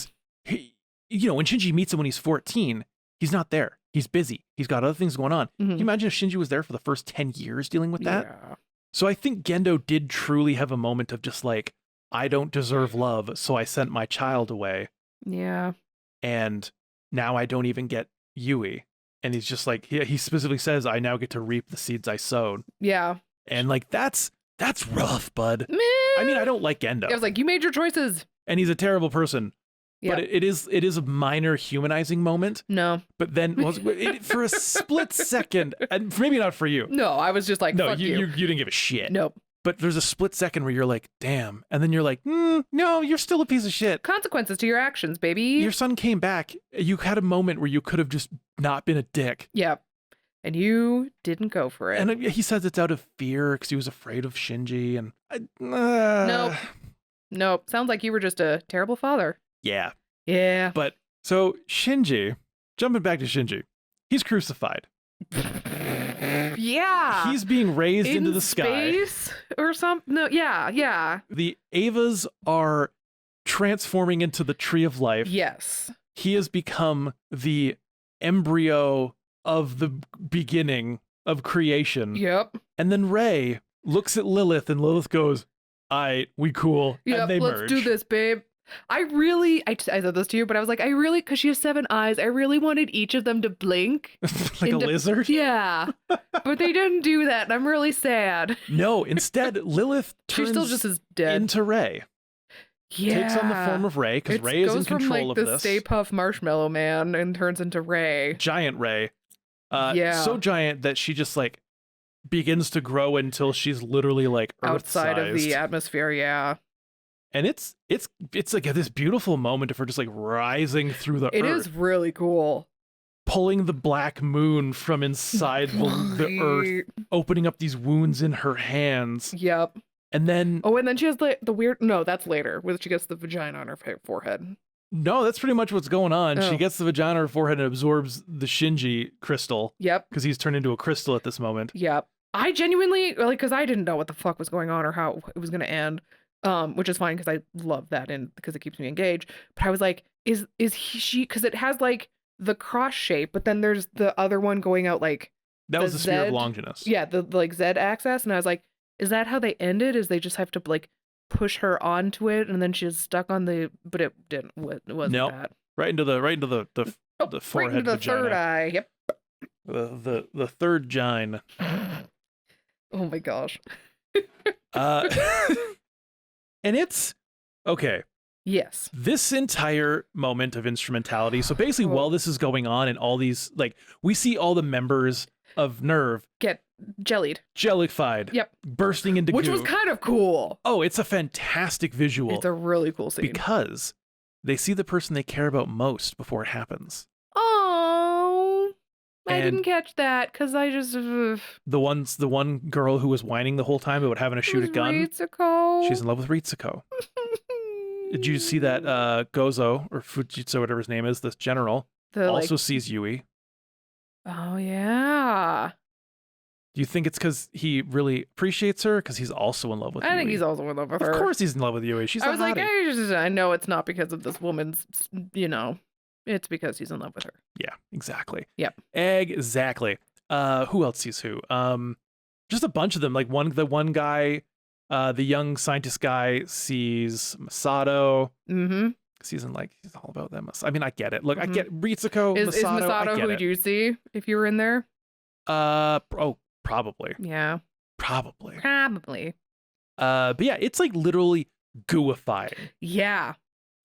Shinji meets him when he's 14, he's not there. He's busy. He's got other things going on.
Mhm.
Can you imagine if Shinji was there for the first 10 years dealing with that?
Yeah.
So I think Gendo did truly have a moment of just like, I don't deserve love, so I sent my child away.
Yeah.
And now I don't even get Yui. And he's just like, he specifically says, I now get to reap the seeds I sowed.
Yeah.
And that's rough, bud.
Meh.
I mean, I don't like Gendo.
I was like, you made your choices.
And he's a terrible person.
Yeah.
But it is a minor humanizing moment.
No.
But then for a split second, and maybe not for you.
No, I was just like,
No,
fuck
you didn't give a shit.
Nope.
But there's a split second where you're like, damn. And then you're like, no, you're still a piece of shit.
Consequences to your actions, baby.
Your son came back. You had a moment where you could have just not been a dick.
Yep. And you didn't go for it.
And he says it's out of fear because he was afraid of Shinji. And
Nope. Sounds like you were just a terrible father.
Yeah.
Yeah.
But so Shinji, jumping back to Shinji, he's crucified.
Yeah.
He's being raised into the sky.
Space or something. No, yeah.
The Avas are transforming into the tree of life.
Yes.
He has become the embryo of the beginning of creation.
Yep.
And then Rei looks at Lilith and Lilith goes, we cool.
Yep.
And they
Let's
merge.
do this, babe. I said this to you, but I was like, because she has 7 eyes, I really wanted each of them to blink.
Like a lizard?
Yeah. But they didn't do that, and I'm really sad.
No, instead, Lilith
She
turns
still just is dead.
into Rei.
Yeah.
Takes on the form of Rei, because Rei is in control of
goes from
this.
the Stay Puft Marshmallow Man and turns into Rei.
Giant Rei.
Yeah.
So giant that she just like begins to grow until she's literally like
Outside of the
Earth-sized.
atmosphere, yeah.
And it's like this beautiful moment of her just like rising through the
It
earth.
is really cool.
Pulling the black moon from inside the earth, opening up these wounds in her hands.
Yep.
And then
Oh, and then she has the weird. No, that's later, where she gets the vagina on her forehead.
no, that's pretty much what's going on.
Oh.
She gets the vagina on her forehead and absorbs the Shinji crystal
Yep.
because he's turned into a crystal at this moment.
Yep. I genuinely because I didn't know what the fuck was going on or how it was gonna end. Which is fine because I love that and because it keeps me engaged. But I was like, is she? Because it has like the cross shape, but then there's the other one going out like
That was the Spear of Longinus.
Yeah, the like Z axis, and I was like, is that how they ended? Is they just have to like push her onto it, and then she's stuck on the? But it didn't. It wasn't
Nope.
that.
Right into the
Oh,
forehead,
right into the
vagina.
third eye. Yep.
The third gine.
Oh my gosh.
And it's okay.
Yes.
This entire moment of instrumentality. So basically, while this is going on, and all these like we see all the members of Nerve
get
jellified.
Yep.
Bursting into
which
goo.
was kind of cool.
Oh, it's a fantastic visual.
It's a really cool scene
because they see the person they care about most before it happens.
Oh, I didn't catch that because I just
the one girl who was whining the whole time about having to shoot a gun.
Ritsuko.
She's in love with Ritsuko. Did you see that Gozo or Fujitsu, whatever his name is, this general, also sees Yui?
Oh yeah.
Do you think it's because he really appreciates her? Because he's also in love with Yui?
I think he's also in love with her.
Of course he's in love with Yui. She's
I was like,
hottie.
I know it's not because of this woman's, it's because he's in love with her.
Yeah, exactly.
Yep.
Exactly. Who else sees who? Just a bunch of them. Like the one guy, the young scientist guy sees Masato.
Mm-hmm.
He's all about them. I mean, I get it. Look, I get Ritsuko,
Is
Masato.
Masato who you see if you were in there?
Probably.
Yeah.
Probably.
But
yeah, it's like literally gooifying.
Yeah.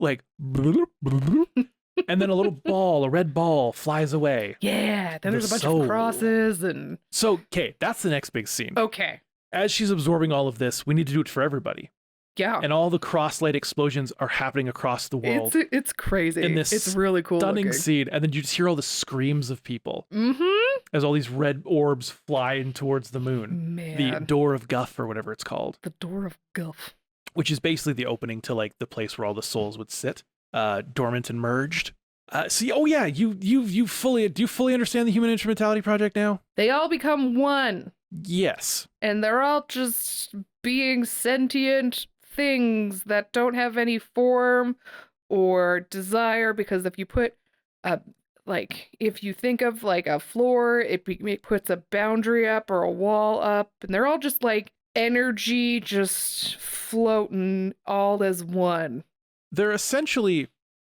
Like, and then a red ball flies away.
Yeah. Then there's a bunch of crosses and.
So, okay, that's the next big scene.
Okay.
As she's absorbing all of this, we need to do it for everybody.
Yeah.
And all the cross-light explosions are happening across the world.
It's crazy. It's really cool.
Stunning scene. And then you just hear all the screams of people.
Mm-hmm.
As all these red orbs fly in towards the moon.
Man.
The Door of Guff, or whatever it's called.
The Door of Guff.
Which is basically the opening to like the place where all the souls would sit, dormant and merged. Do you fully understand the Human Instrumentality Project now?
They all become one.
Yes. And
they're all just being sentient things that don't have any form or desire, because if you put if you think of like a floor, it puts a boundary up or a wall up, and they're all just like energy just floating all as one.
They're essentially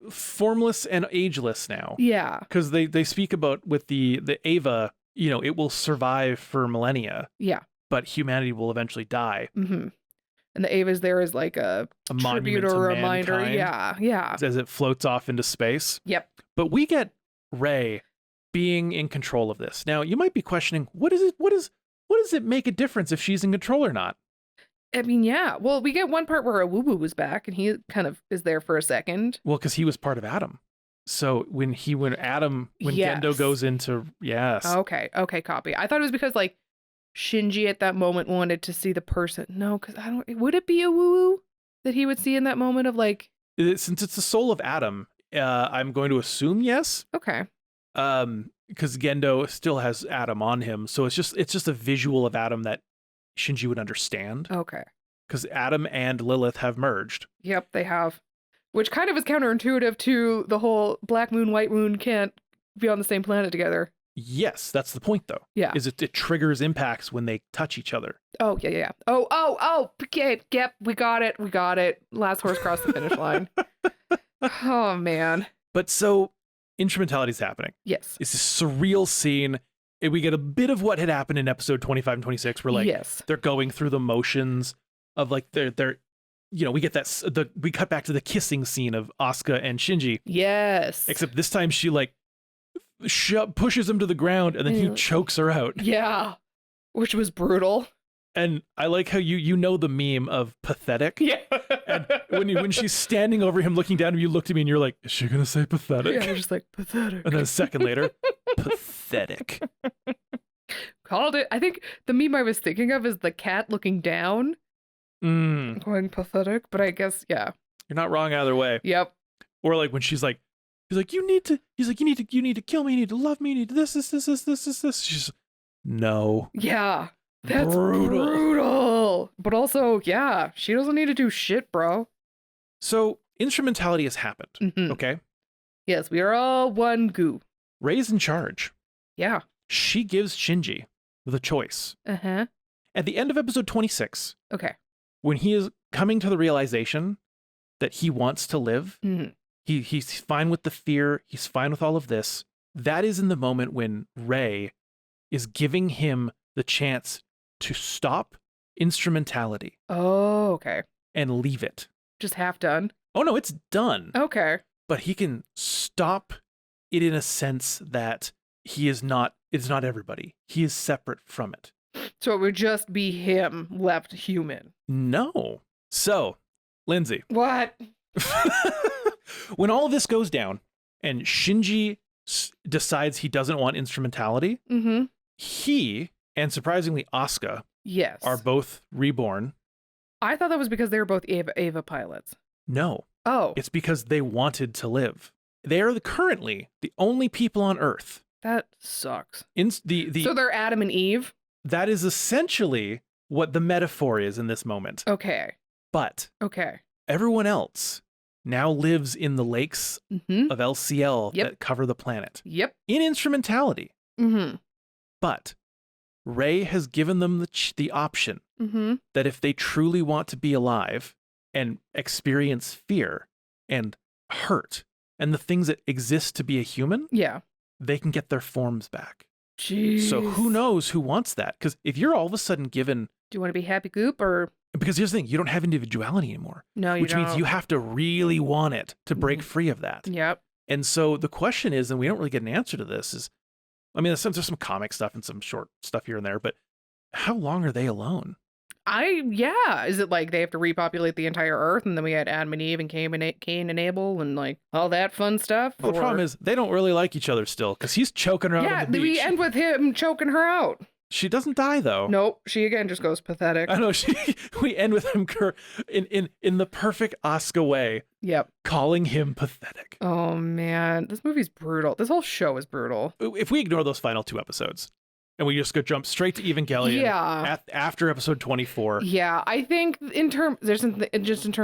formless and ageless now.
Yeah.
Because they speak about with the Ava, it will survive for millennia.
Yeah.
But humanity will eventually die.
Mm-hmm. And the Ava's there is like a tribute or a reminder.
Mankind,
yeah.
As it floats off into space.
Yep.
But we get Rei being in control of this. Now, you might be questioning, what does it make a difference if she's in control or not?
I mean, yeah. Well, we get one part where Awubu was back, and he kind of is there for a second.
Well, because he was part of Adam. So when Gendo goes into, yes.
Okay, copy. I thought it was because like Shinji at that moment wanted to see the person. No, because would it be Awubu that he would see in that moment of like?
Since it's the soul of Adam, I'm going to assume yes.
Okay.
Because Gendo still has Adam on him, so it's just a visual of Adam that Shinji would understand.
Okay.
Because Adam and Lilith have merged.
Yep, they have. Which kind of is counterintuitive to the whole Black Moon, White Moon can't be on the same planet together.
Yes, that's the point, though.
Yeah.
Is it triggers impacts when they touch each other.
Oh, yeah. Oh, okay, yep, we got it. Last horse crossed the finish line. Oh, man.
But so, instrumentality's happening.
Yes.
It's this surreal scene. We get a bit of what had happened in episode 25 and 26, where like they're going through the motions of like they're we get we cut back to the kissing scene of Asuka and Shinji.
Yes.
Except this time she like pushes him to the ground and then he chokes her out.
Yeah. Which was brutal.
And I like how you know the meme of pathetic.
Yeah.
And when she's standing over him looking down, you looked at me and you're like, is she gonna say pathetic?
Yeah, you're just like, pathetic.
And then a second later, pathetic.
Called it. I think the meme I was thinking of is the cat looking down. Going pathetic, but I guess, yeah.
You're not wrong either way.
Yep.
Or like when he's like, you need to kill me, you need to love me, you need to this. She's no.
Yeah. That's brutal. But also, yeah, she doesn't need to do shit, bro.
So instrumentality has happened.
Mm-hmm.
Okay.
Yes, we are all one goo.
Rei's in charge.
Yeah.
she gives Shinji the choice.
Uh-huh.
At the end of episode 26,
Okay.
when he is coming to the realization that he wants to live,
Mhm.
he's fine with the fear, he's fine with all of this. That is in the moment when Rey is giving him the chance to stop instrumentality
Oh, okay.
and leave it.
Just half done.
Oh no, it's done.
Okay.
But he can stop it in a sense that it's not everybody. He is separate from it.
So it would just be him left human.
No. So, Lindsay,
What?
when all of this goes down and Shinji decides he doesn't want instrumentality,
Mm-hmm.
he and surprisingly Asuka
Yes.
are both reborn.
I thought that was because they were both Ava pilots.
No,
Oh,
it's because they wanted to live. They are currently the only people on Earth.
that sucks.
So
they're Adam and Eve?
that is essentially what the metaphor is in this moment.
Okay.
But
Okay.
everyone else now lives in the lakes
Mm-hmm.
of LCL
Yep.
that cover the planet
Yep.
in instrumentality.
Mm-hmm.
But Rey has given them the option
Mm-hmm.
that if they truly want to be alive and experience fear and hurt and the things that exist to be a human,
Yeah.
they can get their forms back.
Jeez.
So who knows who wants that? Because if you're all of a sudden given,
Do you want to be Happy Goop or
because here's the thing, you don't have individuality anymore,
no? You
which
don't.
means you have to really want it to break
Mhm.
free of that.
Yep.
And so the question is, and we don't really get an answer to this, is, I mean, there's some comic stuff and some short stuff here and there, but how long are they alone?
Yeah. Is it like they have to repopulate the entire Earth, and then we had Adam and Eve and Cain and Abel and like all that fun stuff?
Well, the problem is they don't really like each other still because he's choking her out
yeah,
on the beach.
we end with him choking her out.
She doesn't die though.
Nope. She again just goes pathetic.
I know. We end with him in the perfect Asuka way,
Yep.
calling him pathetic.
Oh man, this movie's brutal. This whole show is brutal.
If we ignore those final 2 episodes and we just go jump straight to Evangelion,
Yeah.
after episode 24,
Yeah, I think in terms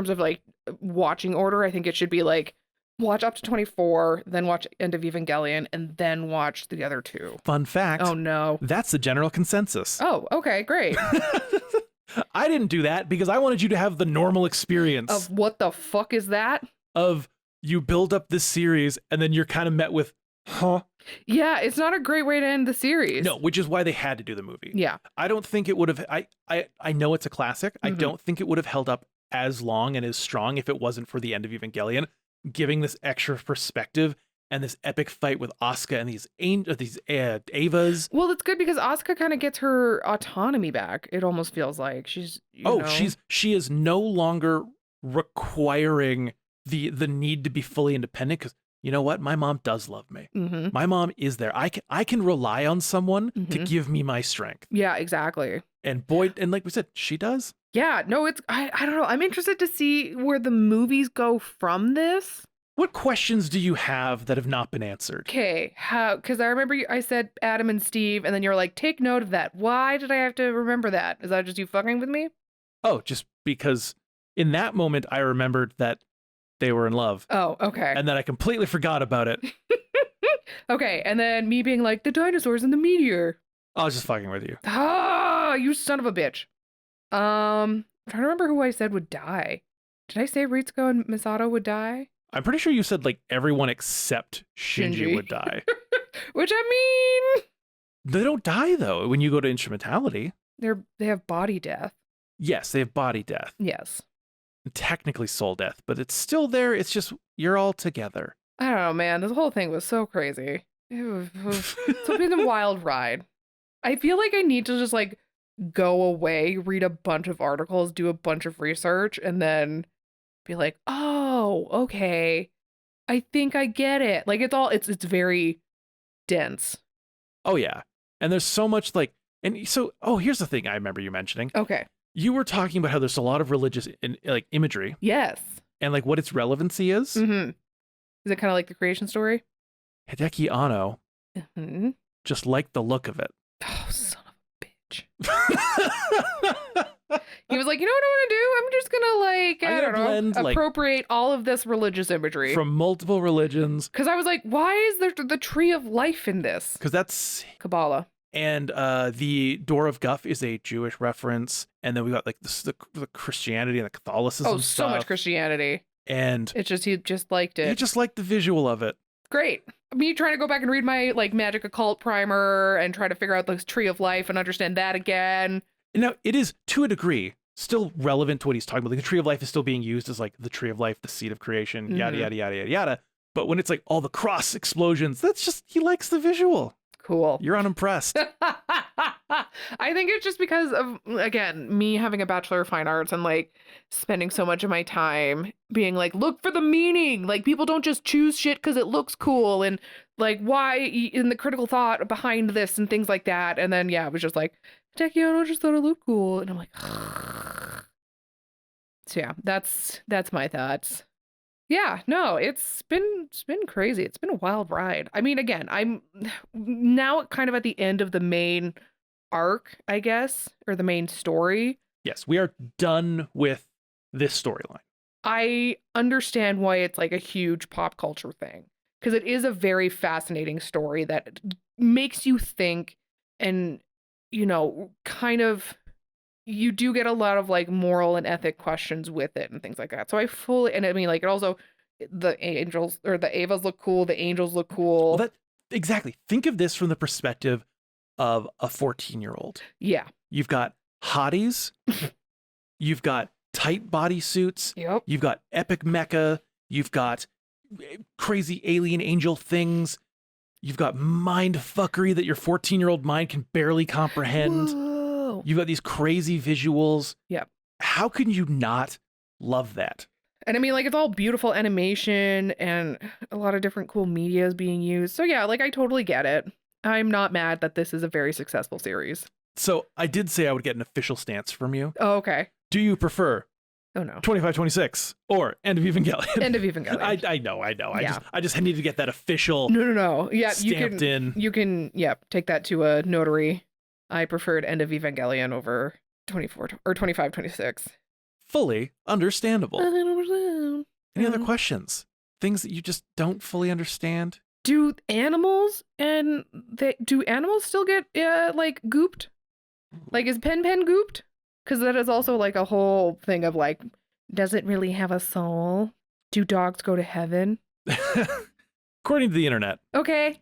of like watching order, I think it should be like watch up to 24, then watch End of Evangelion, and then watch the other 2.
fun fact,
Oh no.
that's the general consensus.
Oh, okay, great.
I didn't do that because I wanted you to have the normal experience
Of what the fuck is that?
of you build up this series and then you're kind of met with, huh?
Yeah, it's not a great way to end the series.
No, which is why they had to do the movie.
Yeah.
I don't think it would have, I know it's a classic. I
Mhm.
don't think it would have held up as long and as strong if it wasn't for the End of Evangelion, giving this extra perspective and this epic fight with Asuka and these Avas.
Well, it's good because Asuka kind of gets her autonomy back. It almost feels like she's
She is no longer requiring the need to be fully independent because you know what? My mom does love me.
Mm-hmm.
My mom is there. I can rely on someone to
Mhm.
give me my strength.
Yeah, exactly.
And boy, and like we said, she does.
Yeah, no, I don't know. I'm interested to see where the movies go from this.
What questions do you have that have not been answered?
Okay, because I remember I said Adam and Steve, and then you're like, take note of that. Why did I have to remember that? Is that just you fucking with me?
Oh, just because in that moment I remembered that they were in love.
Oh, okay.
And then I completely forgot about it.
Okay, and then me being like, the dinosaurs and the meteor.
I was just fucking with you.
Ah, you son of a bitch. I'm trying to remember who I said would die. Did I say Ritsuko and Misato would die?
I'm pretty sure you said like everyone except Shinji. Would die.
Which I mean,
They don't die though when you go to instrumentality.
they have body death.
Yes, they have body death.
Yes.
Technically soul death, but it's still there. It's just you're all together.
I don't know, man. This whole thing was so crazy. It's been a wild ride. I feel like I need to just like go away, read a bunch of articles, do a bunch of research, and then be like, oh, okay. I think I get it. Like it's very dense.
Oh yeah. And there's so much like, and so, here's the thing I remember you mentioning.
Okay.
You were talking about how there's a lot of religious like imagery
Yes.
and like what its relevancy is.
Mm-hmm. Is it kind of like the creation story?
Hideki Anno
Mm-hmm.
just liked the look of it.
Oh, son of a bitch. He was like, you know what I want to do? I'm just gonna like, I
gotta
don't know,
blend, like,
appropriate all of this religious imagery.
from multiple religions.
Because I was like, why is there the tree of life in this?
Because that's
Kabbalah.
And the Door of Guff is a Jewish reference, and then we got like the Christianity and the Catholicism.
Oh, so much Christianity.
And
it's just he just liked it.
He just liked the visual of it.
Great. Me trying to go back and read my like magic occult primer and try to figure out the tree of life and understand that again.
Now it is to a degree still relevant to what he's talking about. Like, the tree of life is still being used as like the tree of life, the seed of creation, yada yada yada yada yada. But when it's like all the cross explosions, that's just, he likes the visual.
Cool.
You're unimpressed.
I think it's just because of, again, me having a Bachelor of Fine Arts and like spending so much of my time being like, look for the meaning. Like, people don't just choose shit because it looks cool, and like why in the critical thought behind this and things like that. And then, yeah, it was just like, Takiano just thought it looked cool. And I'm like, so yeah, that's my thoughts. Yeah, no, it's been crazy. It's been a wild ride. I mean, again, I'm now kind of at the end of the main arc, I guess, or the main story.
Yes, we are done with this storyline.
I understand why it's like a huge pop culture thing, because it is a very fascinating story that makes you think, and, you know, kind of, you do get a lot of like moral and ethic questions with it and things like that. So I fully, and I mean, like, it also, the angels or the Avas look cool, the angels look cool.
Well, exactly. Think of this from the perspective of a 14-year-old.
Yeah.
You've got hotties. You've got tight bodysuits.
Yep.
You've got epic mecha. You've got crazy alien angel things. You've got mind fuckery that your 14-year-old mind can barely comprehend.
Whoa.
You've got these crazy visuals.
Yep.
How can you not love that?
And I mean, like, it's all beautiful animation and a lot of different cool media is being used. So yeah, like, I totally get it. I'm not mad that this is a very successful series.
So I did say I would get an official stance from you.
Oh, okay.
Do you prefer
Oh no
2526 or End of Evangelion?
End of Evangelion.
I know.
Yeah.
I just need to get that official
No. Yeah,
stamped in.
You can, take that to a notary. I preferred End of Evangelion over 24 or 2526.
Fully understandable. Any other
Mhm.
questions? Things that you just don't fully understand?
Do animals still get like gooped? Like, is Pen gooped? Because that is also like a whole thing of like, does it really have a soul? Do dogs go to heaven?
According to the internet,
Okay.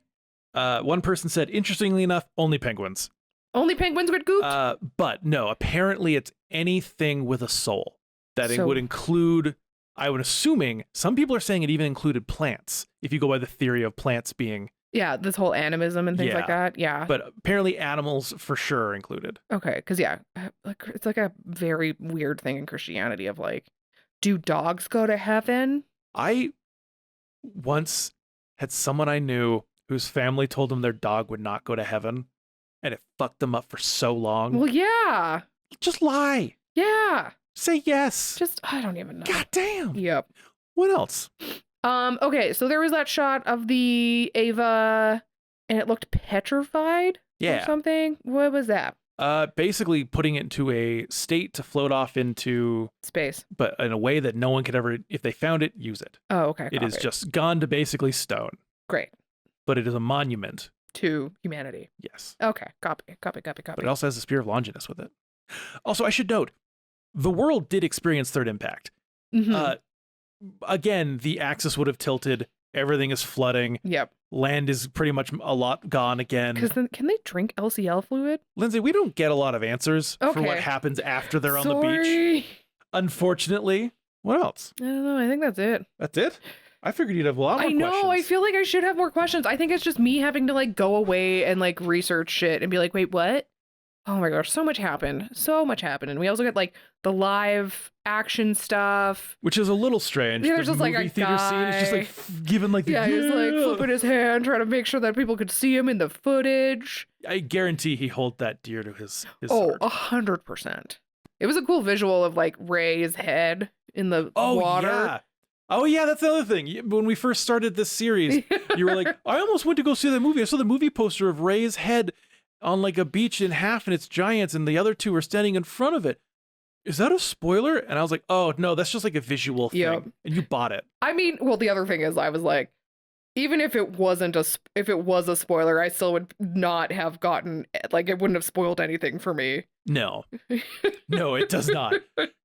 one person said, interestingly enough, only penguins.
Only penguins get gooped?
But no, apparently it's anything with a soul. That it
So-
would include, I would assuming, some people are saying it even included plants, if you go by the theory of plants being.
Yeah, this whole animism and things like that. Yeah.
But apparently animals for sure are included.
Okay, because yeah, like, it's like a very weird thing in Christianity of like, do dogs go to heaven?
I once had someone I knew whose family told them their dog would not go to heaven, and it fucked them up for so long.
Well, yeah.
Just lie.
Yeah.
Say yes.
Just, I don't even know.
God damn.
Yep.
What else?
Okay, so there was that shot of the Ava and it looked petrified or something. What was that?
Basically putting it into a state to float off into
Space.
but in a way that no one could ever, if they found it, use it.
Oh, okay.
It is just gone to basically stone.
Great.
But it is a monument.
To humanity.
Yes.
Okay, copy.
But it also has the Spear of Longinus with it. Also, I should note, the world did experience third impact.
Mhm.
Again, the axis would have tilted. Everything is flooding.
Yep.
Land is pretty much a lot gone again.
Because then, can they drink LCL fluid?
Lindsay, we don't get a lot of answers for what
Okay.
happens after they're on the beach. Unfortunately. What else?
I don't know. I think that's it.
That's it? I figured you'd have a lot more
I know.
questions.
I feel like I should have more questions. I think it's just me having to like go away and like research shit and be like, wait, what? Oh my gosh, so much happened. And we also get like the live action stuff.
Which is a little strange.
Yeah, there's
The
just, like,
movie
a
theater scene is just like given like the
Yeah, he's like flipping his hand, trying to make sure that people could see him in the footage.
I guarantee he held that dear to his
Oh,
heart.
100%. It was a cool visual of like Ray's head in the water.
Yeah. Oh yeah, that's the other thing. When we first started this series, you were like, I almost went to go see that movie. I saw the movie poster of Ray's head on like a beach in half and it's giants and the other two are standing in front of it. is that a spoiler? And I was like, oh no, that's just like a visual thing.
Yep.
And you bought it.
I mean, well, the other thing is I was like, even if it wasn't if it was a spoiler, I still would not have gotten, like, it wouldn't have spoiled anything for me.
No, no, it does not.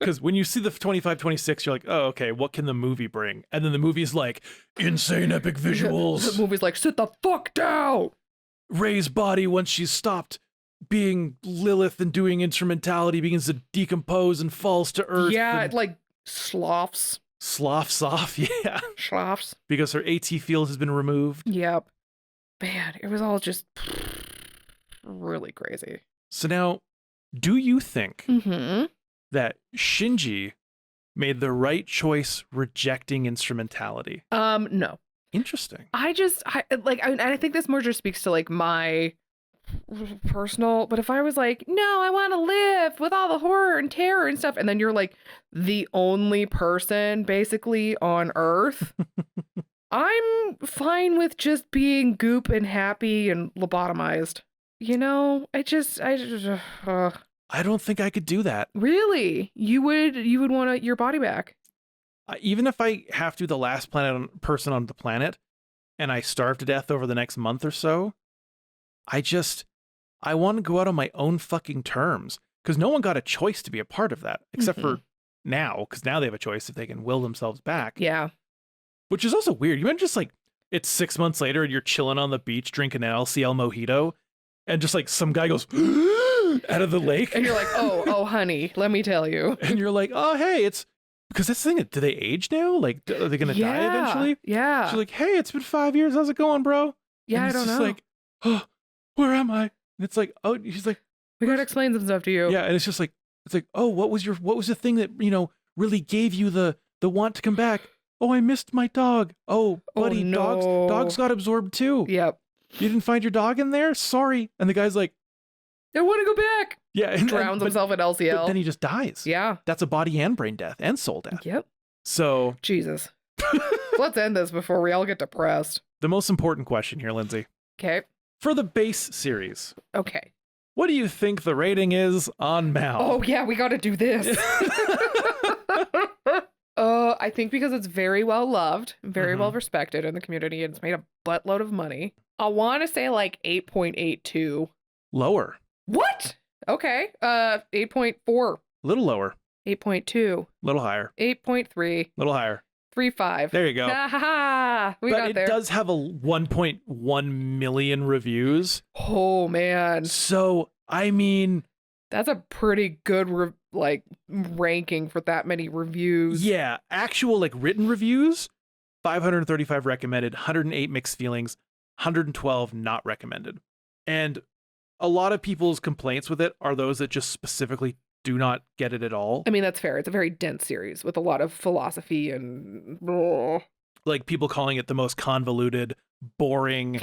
Because when you see the 25-26, you're like, oh, okay, what can the movie bring? And then the movie's like, insane epic visuals.
The movie's like, sit the fuck down.
Rey's body, once she's stopped being Lilith and doing instrumentality, begins to decompose and falls to earth.
Yeah,
and
like sloughs.
sloughs off, yeah.
Sloughs.
Because her AT field has been removed.
Yep. Man, it was all just really crazy.
So now, do you think
Mm-hmm.
that Shinji made the right choice rejecting instrumentality?
No.
Interesting.
I think this more just speaks to like my personal, but if I was like, no, I want to live with all the horror and terror and stuff, and then you're like the only person basically on Earth, I'm fine with just being goop and happy and lobotomized. You know, I
don't think I could do that.
Really? You would want your body back?
Even if I have to the last person on the planet and I starve to death over the next month or so, I want to go out on my own fucking terms, because no one got a choice to be a part of that except for now, because now they have a choice if they can will themselves back.
Yeah.
Which is also weird. You imagine just like it's 6 months later and you're chilling on the beach drinking an LCL mojito and just like some guy goes out of the lake.
And you're like, oh, honey, let me tell you.
And you're like, oh, hey, it's because that's the thing. Do they age now? Like, are they going to die eventually?
Yeah.
She's like, hey, it's been 5 years. How's it going, bro?
Yeah,
and
I don't know.
It's like, oh, where am I? And it's like, oh, she's like,
we got to explain some stuff to you.
yeah. And it's just like, oh, what was the thing that, really gave you the want to come back? Oh, I missed my dog. Oh, buddy,
no.
dogs got absorbed too.
Yep.
You didn't find your dog in there? Sorry. And the guy's like,
I want to go back.
yeah. And
Drowns himself in LCL.
But then he just dies.
Yeah.
That's a body and brain death and soul death.
Yep.
So.
Jesus. Let's end this before we all get depressed.
The most important question here, Lindsay.
Okay.
For the base series.
Okay.
What do you think the rating is on Mal?
Oh, yeah, we got to do this. I think because it's very well loved, very well respected in the community, and it's made a buttload of money. I want to say like 8.82.
Lower.
What? Okay. 8.4.
Little lower.
8.2.
Little higher.
8.3.
Little higher.
3.5.
There you go.
Ha ha ha. We got there.
But it does have a 1.1 million reviews.
Oh, man.
So, I mean,
that's a pretty good ranking for that many reviews.
Yeah, actual like written reviews, 535 recommended, 108 mixed feelings, 112 not recommended. And a lot of people's complaints with it are those that just specifically do not get it at all.
I mean, that's fair. It's a very dense series with a lot of philosophy and
like people calling it the most convoluted, boring,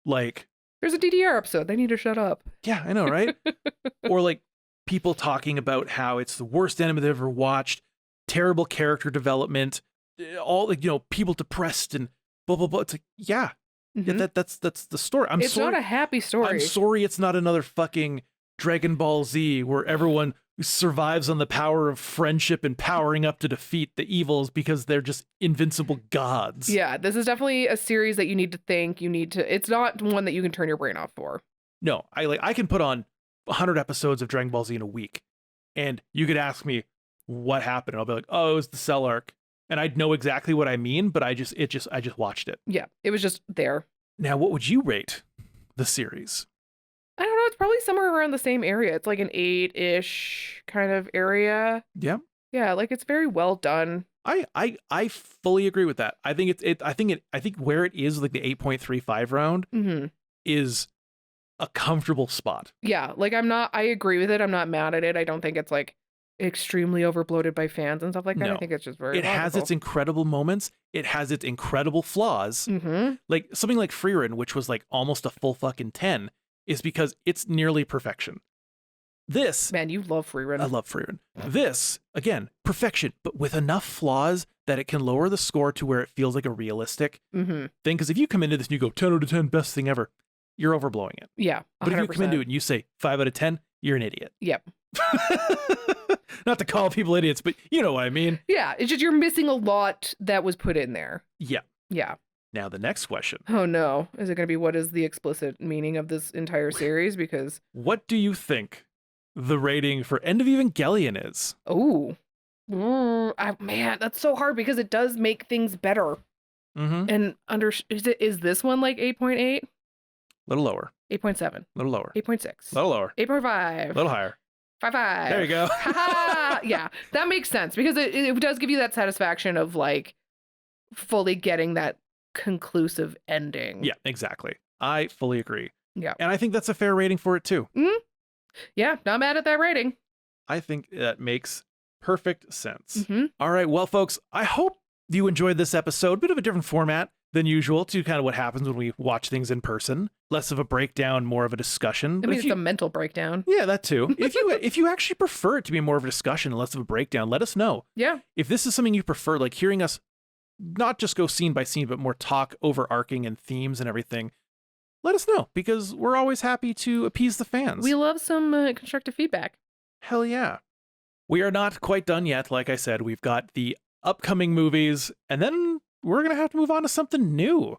like
there's a DDR episode. They need to shut up.
Yeah, I know, right? Or like people talking about how it's the worst anime they've ever watched, terrible character development, all like, people depressed and blah, blah, blah. It's like, yeah, that's the story.
It's not a happy story.
I'm sorry it's not another fucking Dragon Ball Z where everyone survives on the power of friendship and powering up to defeat the evils because they're just invincible gods.
Yeah, this is definitely a series that you need to think. It's not one that you can turn your brain off for.
No, I can put on 100 episodes of Dragon Ball Z in a week, and you could ask me what happened, and I'll be like, oh, it was the Cell arc, and I'd know exactly what I mean, but I just watched it.
Yeah, it was just there.
Now, what would you rate the series?
I don't know. It's probably somewhere around the same area. It's like an 8-ish kind of area.
Yeah.
Yeah, like it's very well done.
I fully agree with that. I think I think where it is, like the 8.35 round is a comfortable spot.
Yeah, like I agree with it. I'm not mad at it. I don't think it's like extremely overbloated by fans and stuff like that. No. I think it's just very logical.
Has its incredible moments. It has its incredible flaws. Like something like Freerun, which was like almost a full fucking 10, is because it's nearly perfection. This...
Man, you love Freerun.
I love Freerun. This, again, perfection, but with enough flaws that it can lower the score to where it feels like a realistic thing. Because if you come into this and you go 10 out of 10, best thing ever, you're overblowing it.
Yeah, 100%.
But if you come into it and you say 5 out of 10, you're an idiot.
Yep.
Not to call people idiots, but you know what I mean.
Yeah, it's just you're missing a lot that was put in there.
Yeah.
Yeah.
Now the next question.
Oh no. Is it going to be what is the explicit meaning of this entire series? Because
what do you think the rating for End of Evangelion is?
Oh. Man, that's so hard because it does make things better.
Mm-hmm.
And is this one like 8.8?
A little lower.
8.7. A
little lower.
8.6.
A little lower.
8.5.
A little higher.
5.5.
There you go.
Yeah, that makes sense because it does give you that satisfaction of like fully getting that conclusive ending.
Yeah, exactly. I fully agree.
Yeah.
And I think that's a fair rating for it too.
Mm-hmm. Yeah, not mad at that rating.
I think that makes perfect sense.
Mm-hmm.
All right, well, folks, I hope you enjoyed this episode. Bit of a different format than usual to kind of what happens when we watch things in person. Less of a breakdown, more of a discussion.
I mean, it's a mental breakdown.
Yeah, that too. If you actually prefer it to be more of a discussion and less of a breakdown, let us know.
Yeah.
If this is something you prefer, like hearing us not just go scene by scene, but more talk overarching and themes and everything, let us know because we're always happy to appease the fans.
We love some constructive feedback.
Hell yeah. We are not quite done yet. Like I said, we've got the upcoming movies, and then we're going to have to move on to something new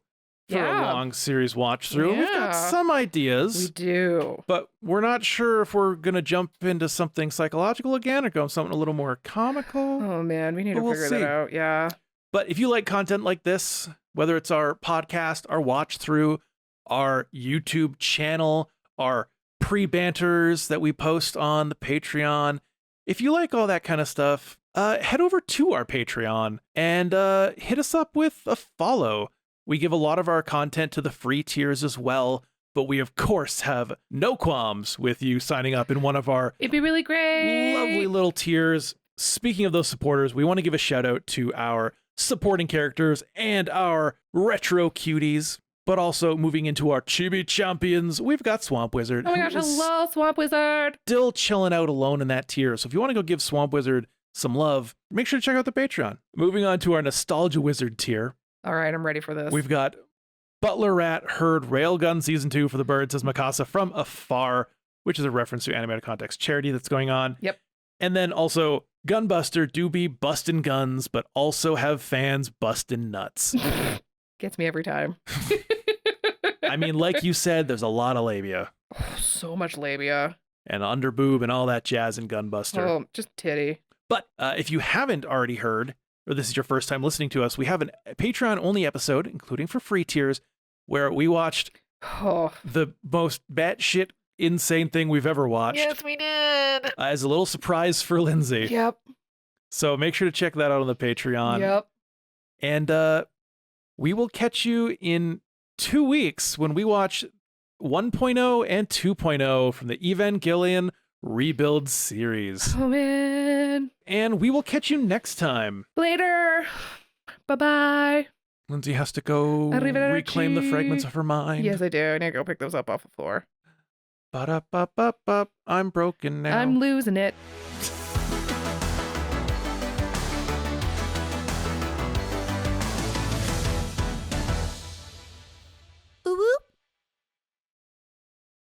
for a long series watch through.
Yeah.
We've got some ideas.
We do.
But we're not sure if we're going to jump into something psychological again or go something a little more comical.
Oh, man. We need to figure that out. Yeah.
But if you like content like this, whether it's our podcast, our watch through, our YouTube channel, our pre-banters that we post on the Patreon, if you like all that kind of stuff, head over to our Patreon and hit us up with a follow. We give a lot of our content to the free tiers as well, but we of course have no qualms with you signing up in one of our
It'd be really great.
lovely little tiers. Speaking of those supporters, we want to give a shout out to our supporting characters and our retro cuties, but also moving into our chibi champions, we've got Swamp Wizard.
Oh my gosh, I love Swamp Wizard.
Still chilling out alone in that tier. So if you want to go give Swamp Wizard some love, make sure to check out the Patreon. Moving on to our Nostalgia Wizard tier.
All right, I'm ready for this.
We've got Butler Rat heard Railgun Season 2 for the birds as Mikasa from afar, which is a reference to Animated Context charity that's going on.
Yep.
And then also Gunbuster do be bustin' guns, but also have fans bustin' nuts.
Gets me every time.
I mean, like you said, there's a lot of labia.
Oh, so much labia.
And underboob and all that jazz in Gunbuster.
Oh, just titty.
But if you haven't already heard, or this is your first time listening to us, we have a Patreon-only episode, including for free tiers, where we watched the most batshit insane thing we've ever watched.
Yes, we did.
As a little surprise for Lindsey.
Yep.
So make sure to check that out on the Patreon.
Yep.
And we will catch you in 2 weeks when we watch 1.0 and 2.0 from the Evangelion Rebuild series.
Oh, man.
And we will catch you next time.
Later. Bye-bye.
Lindsey has to go reclaim the fragments of her mind.
Yes, I do. I need to go pick those up off the floor.
Ba-da-ba-ba-ba. I'm broken now.
I'm losing it.